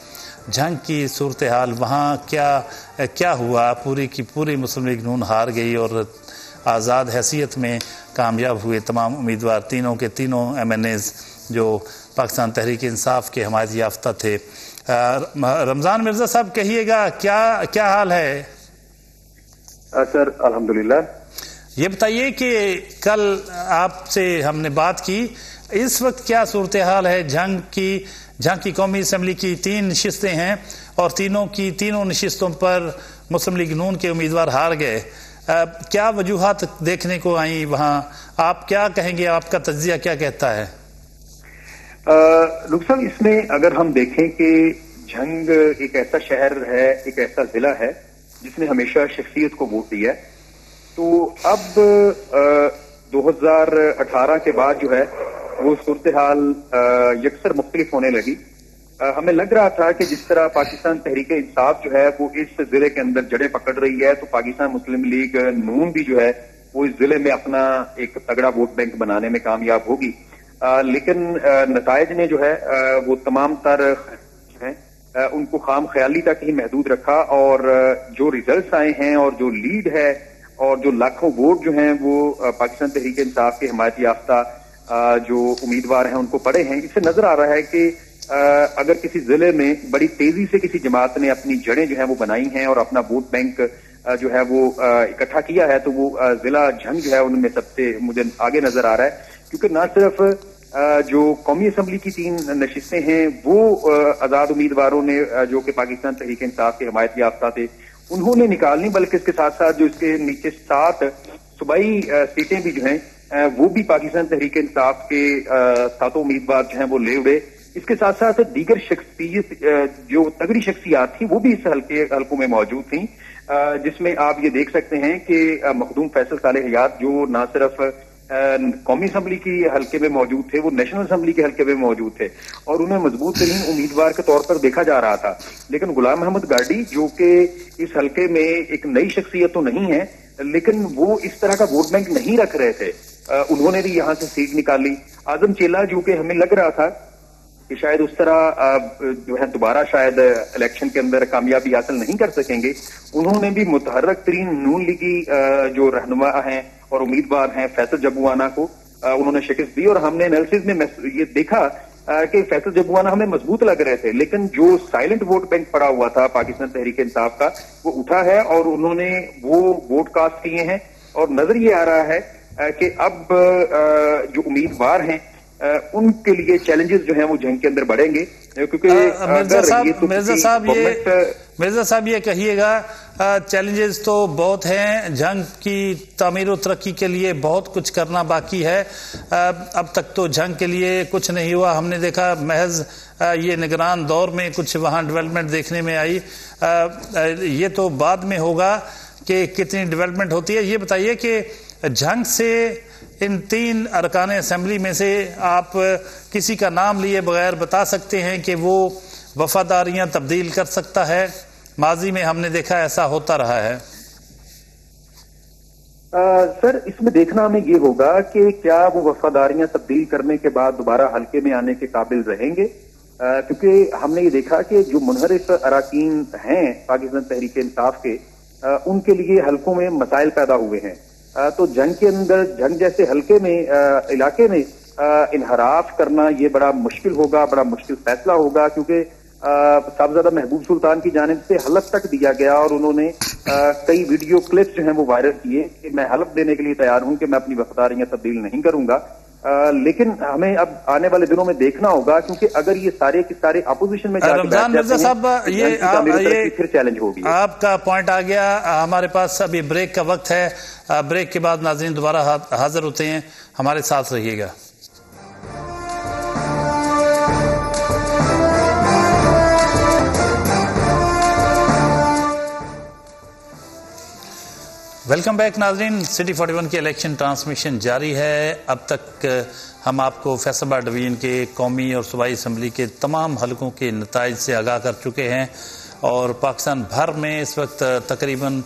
झंग की सूरत हाल वहाँ क्या हुआ, पूरी की पूरी मुस्लिम लीग नून हार गई और आज़ाद हैसियत में कामयाब हुए तमाम उम्मीदवार, तीनों के तीनों MNAs जो पाकिस्तान तहरीक इंसाफ के हमायत याफ्ता थे। रमज़ान मिर्ज़ा साहब कहिएगा क्या हाल है? सर अल्हम्दुलिल्लाह। ये बताइए कि कल आपसे हमने बात की, इस वक्त क्या सूरत हाल है? झंग की कौमी असम्बली की 3 नशिस्तें हैं और तीनों नशिस्तों पर मुस्लिम लीग नून के उम्मीदवार हार गए। क्या वजूहात देखने को आई वहाँ, आप क्या कहेंगे, आपका तज्जिया क्या कहता है? साहब, इसमें अगर हम देखें कि झंग एक ऐसा शहर है, एक ऐसा जिला है जिसने हमेशा शख्सियत को वोट दिया है, तो अब 2018 के बाद जो है वो सूरत हाल यकसर मुख्तलिफ होने लगी। हमें लग रहा था कि जिस तरह पाकिस्तान तहरीक इंसाफ जो है वो इस जिले के अंदर जड़ें पकड़ रही है, तो पाकिस्तान मुस्लिम लीग नून भी जो है वो इस जिले में अपना एक तगड़ा वोट बैंक बनाने में कामयाब होगी। लेकिन नतायज ने जो है वो तमाम तर हैं उनको खाम ख्याली तक ही महदूद रखा और जो रिजल्ट्स आए हैं और जो लीड है और जो लाखों वोट जो हैं वो पाकिस्तान तहरीक इंसाफ के हमायत याफ्ता जो उम्मीदवार हैं उनको पड़े हैं। इससे नजर आ रहा है कि अगर किसी जिले में बड़ी तेजी से किसी जमात ने अपनी जड़ें जो है वो बनाई हैं और अपना वोट बैंक जो है वो इकट्ठा किया है, तो वो जिला झंग जो है उनमें सबसे मुझे आगे नजर आ रहा है, क्योंकि न सिर्फ जो कौमी असम्बली की 3 नशिस्तें हैं वो आजाद उम्मीदवारों ने जो कि पाकिस्तान तहरीक इंसाफ के हमायत याफ्ता थे उन्होंने निकालनी, बल्कि इसके साथ साथ जो इसके नीचे 7 सूबाई सीटें भी जो हैं वो भी पाकिस्तान तहरीक इंसाफ के 7 उम्मीदवार जो हैं वो ले उड़े। इसके साथ साथ दीगर शख्सियत जो तगड़ी शख्सियात थी वो भी इस हल्कों में मौजूद थी, जिसमें आप ये देख सकते हैं कि मखदूम फैसल सालेह हयात जो ना सिर्फ कौमी असम्बली की हल्के में मौजूद थे, वो नेशनल असम्बली के हल्के में मौजूद थे और उन्हें मजबूत तरीन उम्मीदवार के तौर पर देखा जा रहा था। लेकिन गुलाम अहमद गार्डी जो कि इस हल्के में एक नई शख्सियत तो नहीं है, लेकिन वो इस तरह का वोट बैंक नहीं रख रहे थे, उन्होंने भी यहां से सीट निकाली। आजम चेला जो कि हमें लग रहा था कि शायद उस तरह जो है दोबारा शायद इलेक्शन के अंदर कामयाबी हासिल नहीं कर सकेंगे, उन्होंने भी मुतहर्रक तरीन नून लीगी जो रहनुमा हैं और उम्मीदवार हैं फैसल जबुआना को उन्होंने शिकस्त दी। और हमने एनालिसिस में ये देखा कि फैसल जबुआना हमें मजबूत लग रहे थे, लेकिन जो साइलेंट वोट बैंक पड़ा हुआ था पाकिस्तान तहरीक इंसाफ का, वो उठा है और उन्होंने वो वोट कास्ट किए हैं। और नजर ये आ रहा है कि अब जो उम्मीदवार हैं उनके लिए चैलेंजेस जो हैं वो जंग के अंदर बढ़ेंगे, क्योंकि मिर्जा साहब ये कहिएगा, चैलेंजेस तो बहुत हैं, जंग की तामीर और तरक्की के लिए बहुत कुछ करना बाकी है। अब तक तो जंग के लिए कुछ नहीं हुआ, हमने देखा महज ये निगरान दौर में कुछ वहाँ डेवलपमेंट देखने में आई, ये तो बाद में होगा कि कितनी डेवलपमेंट होती है। ये बताइए कि जंग से इन 3 अरकान असेंबली में से आप किसी का नाम लिए बगैर बता सकते हैं कि वो वफादारियां तब्दील कर सकता है? माजी में हमने देखा ऐसा होता रहा है। सर, इसमें देखना हमें ये होगा कि क्या वो वफादारियां तब्दील करने के बाद दोबारा हल्के में आने के काबिल रहेंगे, क्योंकि हमने ये देखा कि जो मुनहरिफ अराकीन हैं पाकिस्तान तहरीक इंसाफ के, उनके लिए हल्कों में मसाइल पैदा हुए हैं। तो जंग के अंदर, जंग जैसे हल्के में इलाके में इनहराफ करना ये बड़ा मुश्किल होगा, बड़ा मुश्किल फैसला होगा, क्योंकि साहबजादा महबूब सुल्तान की जानिब से हलफ तक दिया गया और उन्होंने कई वीडियो क्लिप्स जो हैं वो वायरल किए कि मैं हलफ देने के लिए तैयार हूं कि मैं अपनी वफादारियां तब्दील नहीं करूंगा। लेकिन हमें अब आने वाले दिनों में देखना होगा, क्योंकि अगर ये सारे के सारे अपोजिशन में रमजान मिर्जा साहब, ये फिर चैलेंज होगी। आपका पॉइंट आ गया। हमारे पास अभी ब्रेक का वक्त है, ब्रेक के बाद नाज़रीन दोबारा हाजिर होते हैं, हमारे साथ रहिएगा। वेलकम बैक नाज़रीन, सिटी 41 की इलेक्शन ट्रांसमिशन जारी है। अब तक हम आपको फैसलाबाद डिवीजन के कौमी और सूबाई असम्बली के तमाम हलकों के नताइज से आगाह कर चुके हैं और पाकिस्तान भर में इस वक्त तकरीबन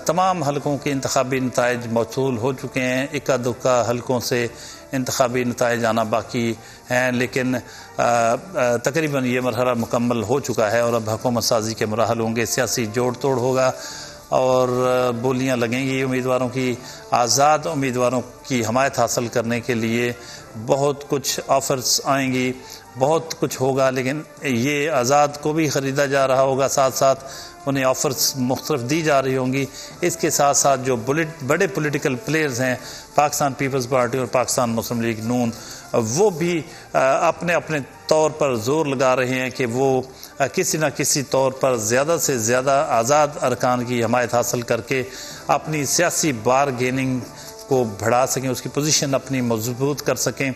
तमाम हलकों के इंतखाबी नताइज मौसूल हो चुके हैं। इक्का दुक्का हलकों से इंतखाबी नताइज आना बाकी हैं, लेकिन तकरीबन ये मरहला मुकम्मल हो चुका है और अब हुकूमत साजी के मराहल होंगे, सियासी जोड़ तोड़ होगा और बोलियां लगेंगी उम्मीदवारों की। आज़ाद उम्मीदवारों की हमायत हासिल करने के लिए बहुत कुछ ऑफ़र्स आएंगी, बहुत कुछ होगा, लेकिन ये आज़ाद को भी ख़रीदा जा रहा होगा, साथ साथ उन्हें ऑफ़र्स मुख्तलिफ दी जा रही होंगी। इसके साथ साथ जो बड़े पॉलिटिकल प्लेयर्स हैं, पाकिस्तान पीपल्स पार्टी और पाकिस्तान मुस्लिम लीग नून, वो भी अपने अपने तौर पर ज़ोर लगा रहे हैं कि वो किसी न किसी तौर पर ज़्यादा से ज़्यादा आज़ाद अरकान की हमायत हासिल करके अपनी सियासी बारगेनिंग को बढ़ा सकें, उसकी पोजीशन अपनी मजबूत कर सकें।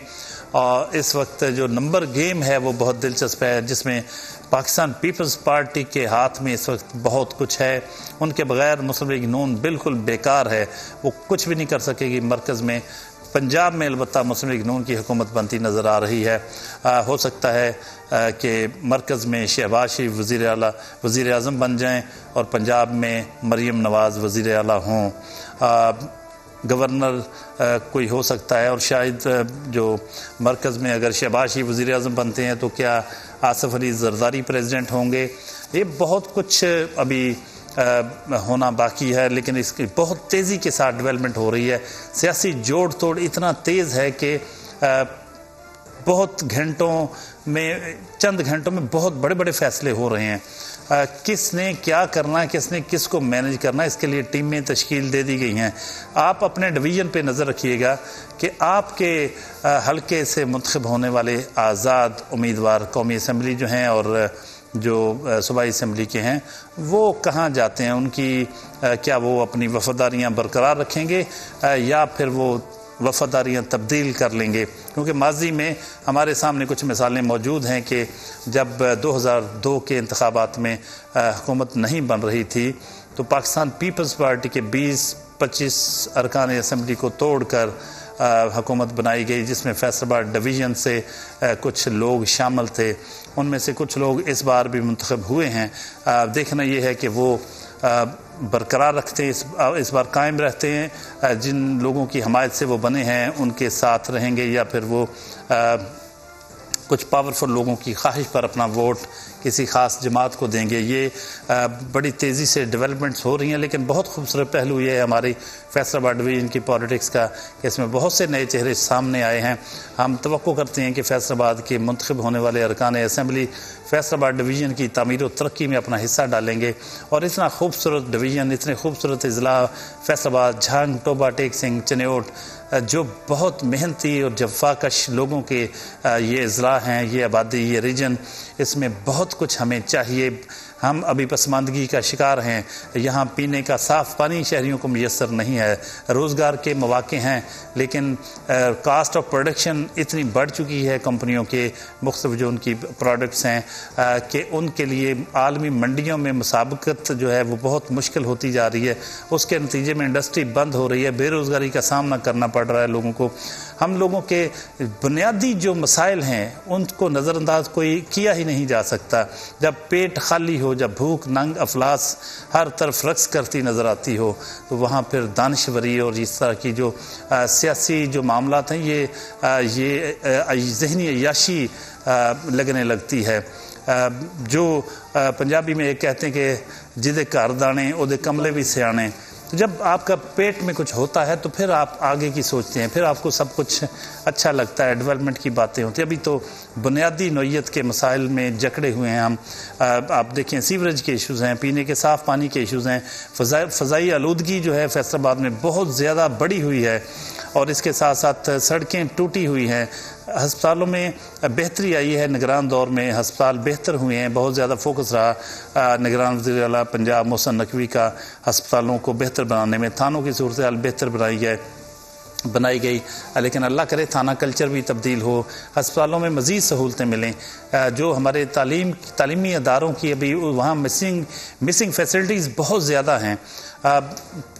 और इस वक्त जो नंबर गेम है वो बहुत दिलचस्प है, जिसमें पाकिस्तान पीपल्स पार्टी के हाथ में इस वक्त बहुत कुछ है। उनके बगैर मुस्लिम लीग नून बिल्कुल बेकार है, वो कुछ भी नहीं कर सकेगी मरकज़ में। पंजाब में अलबत्ता मुस्लिम लीग नून की हुकूमत बनती नज़र आ रही है। हो सकता है कि मरकज़ में शहबाज शरीफ वज़ीर आज़म बन जाएं और पंजाब में मरीम नवाज़ वज़ीर आला हों। गवर्नर कोई हो सकता है, और शायद जो मरकज़ में अगर शहबाज शरीफ वज़ीर आज़म बनते हैं तो क्या आसिफ अली ज़रदारी प्रेसिडेंट होंगे। ये बहुत कुछ अभी होना बाकी है, लेकिन इसकी बहुत तेज़ी के साथ डेवलपमेंट हो रही है। सियासी जोड़ तोड़ इतना तेज़ है कि बहुत घंटों में, चंद घंटों में बहुत बड़े बड़े फैसले हो रहे हैं। किसने क्या करना है, किसने किसको मैनेज करना है, इसके लिए टीमें तश्कील दे दी गई हैं। आप अपने डिवीज़न पे नज़र रखिएगा कि आपके हलके से मुंतखब होने वाले आज़ाद उम्मीदवार कौमी असम्बली जो हैं और जो सूबाई असम्बली के हैं वो कहाँ जाते हैं, उनकी क्या वो अपनी वफादारियाँ बरकरार रखेंगे या फिर वो वफादारियाँ तब्दील कर लेंगे, क्योंकि माजी में हमारे सामने कुछ मिसालें मौजूद हैं कि जब 2002 के इंतखाबात में हुकूमत नहीं बन रही थी तो पाकिस्तान पीपल्स पार्टी के 20-25 अरकान असम्बली को तोड़कर हुकूमत बनाई गई, जिसमें फैसलाबाद डिवीज़न से कुछ लोग शामिल थे। उनमें से कुछ लोग इस बार भी मुंतखब हुए हैं। देखना ये है कि वो बरकरार रखते हैं, इस बार कायम रहते हैं, जिन लोगों की हमायत से वो बने हैं उनके साथ रहेंगे, या फिर वो कुछ पावरफुल लोगों की ख्वाहिश पर अपना वोट किसी ख़ास जमात को देंगे। ये बड़ी तेज़ी से डेवलपमेंट्स हो रही हैं, लेकिन बहुत खूबसूरत पहलू ये है हमारी फैसलाबाद डिवीज़न की पॉलिटिक्स का कि इसमें बहुत से नए चेहरे सामने आए हैं। हम तवक्को करते हैं कि फैसलाबाद के मुंतखब होने वाले अरकान असम्बली फैसलाबाद डिवीज़न की तामीर और तरक्की में अपना हिस्सा डालेंगे, और इतना खूबसूरत डिवीज़न, इतने खूबसूरत अजला फैसलाबाद, झांग, टोबा टेक सिंह, चनेओट, जो बहुत मेहनती और जफ़ाकश लोगों के ये अजला हैं, ये आबादी, ये रीजन, इसमें बहुत कुछ हमें चाहिए। हम अभी पसमानदगी का शिकार हैं। यहाँ पीने का साफ़ पानी शहरियों को मुयस्सर नहीं है, रोज़गार के मौक़े हैं, लेकिन कास्ट ऑफ प्रोडक्शन इतनी बढ़ चुकी है कंपनियों के मुख्तलिफ जो उनकी प्रोडक्ट्स हैं कि उनके लिए आलमी मंडियों में मुसाबकत जो है वो बहुत मुश्किल होती जा रही है। उसके नतीजे में इंडस्ट्री बंद हो रही है, बेरोज़गारी का सामना करना पड़ रहा है लोगों को। हम लोगों के बुनियादी जो मसाइल हैं उनको नज़रअंदाज कोई किया ही नहीं जा सकता। जब पेट खाली हो, जब भूख, नंग, अफलास हर तरफ रक्स करती नज़र आती हो, तो वहाँ फिर दानिशवरी और इस तरह की जो सियासी जो मामलात हैं ये ज़हनी अय्याशी लगने लगती है। जो पंजाबी में एक कहते हैं कि जिदे घर दाने उदे कमले भी सियाने। तो जब आपका पेट में कुछ होता है तो फिर आप आगे की सोचते हैं, फिर आपको सब कुछ अच्छा लगता है, डेवलपमेंट की बातें होती हैं। अभी तो बुनियादी नौइयत के मसाइल में जकड़े हुए हैं हम। आप देखें, सीवरेज के इश्यूज़ हैं, पीने के साफ़ पानी के इश्यूज़ हैं, फ़ज़ाई आलूदगी जो है फैसलाबाद में बहुत ज़्यादा बढ़ी हुई है, और इसके साथ साथ सड़कें टूटी हुई हैं। हस्पतालों में बेहतरी आई है, निगरान दौर में हस्पताल बेहतर हुए हैं, बहुत ज़्यादा फोकस रहा निगरान वज़ीर आला पंजाब मोहसिन नकवी का हस्पतालों को बेहतर बनाने में। थानों की सूरत हाल बेहतर बनाई गई, लेकिन अल्लाह करे थाना कल्चर भी तब्दील हो, अस्पतालों में मज़ीद सहूलतें मिलें। जो हमारे तालीमी अदारों की अभी वहाँ मिसिंग फैसिलिटीज़ बहुत ज़्यादा हैं।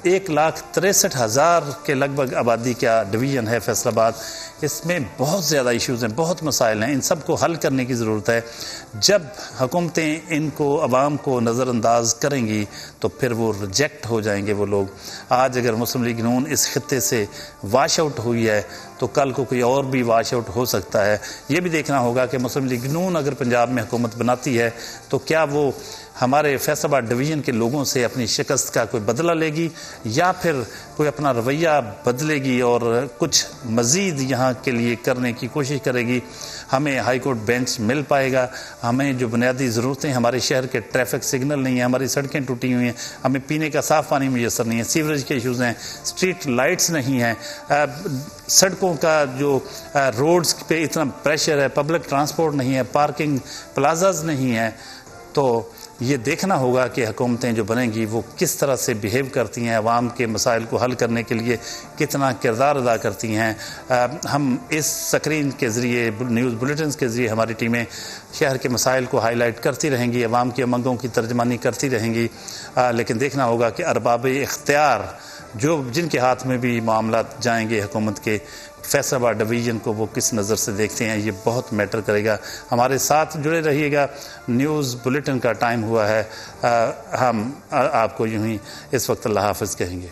1,63,000 के लगभग आबादी का डिवीज़न है फैसलाबाद। इसमें बहुत ज़्यादा इश्यूज़ हैं, बहुत मसाइल हैं, इन सब को हल करने की ज़रूरत है। जब हुकूमतें इनको आवाम को नज़रअंदाज करेंगी तो फिर वो रिजेक्ट हो जाएंगे वो लोग। आज अगर मुस्लिम लीग नून इस खित्ते से वाश आउट हुई है तो कल को कोई और भी वाश आउट हो सकता है। ये भी देखना होगा कि मुस्लिम लीग नून अगर पंजाब में हुकूमत बनाती है तो क्या वो हमारे फैसलाबाद डिवीज़न के लोगों से अपनी शिकस्त का कोई बदला लेगी, या फिर कोई अपना रवैया बदलेगी और कुछ मज़ीद यहाँ के लिए करने की कोशिश करेगी। हमें हाई कोर्ट बेंच मिल पाएगा, हमें जो बुनियादी ज़रूरतें, हमारे शहर के ट्रैफिक सिग्नल नहीं है, हमारी सड़कें टूटी हुई हैं, हमें पीने का साफ़ पानी मुयसर नहीं है, सीवरेज के इश्यूज़ हैं, स्ट्रीट लाइट्स नहीं हैं, सड़कों का जो रोड्स पे इतना प्रेशर है, पब्लिक ट्रांसपोर्ट नहीं है, पार्किंग प्लाजाज नहीं है। तो ये देखना होगा कि हुकूमतें जो बनेंगी वो किस तरह से बिहेव करती हैं, आवाम के मसाइल को हल करने के लिए कितना किरदार अदा करती हैं। हम इस स्क्रीन के ज़रिए, न्यूज़ बुलेटिन्स के ज़रिए हमारी टीमें शहर के मसाइल को हाईलाइट करती रहेंगी, आवाम की उमंगों की तर्जमानी करती रहेंगी, लेकिन देखना होगा कि अरबाब इख्तियार जो जिनके हाथ में भी मामला जाएंगे हुकूमत के, फैसलाबाद डिवीज़न को वो किस नज़र से देखते हैं, ये बहुत मैटर करेगा। हमारे साथ जुड़े रहिएगा। न्यूज़ बुलेटिन का टाइम हुआ है। हम आपको यूं ही इस वक्त अल्लाह हाफ़िज़ कहेंगे।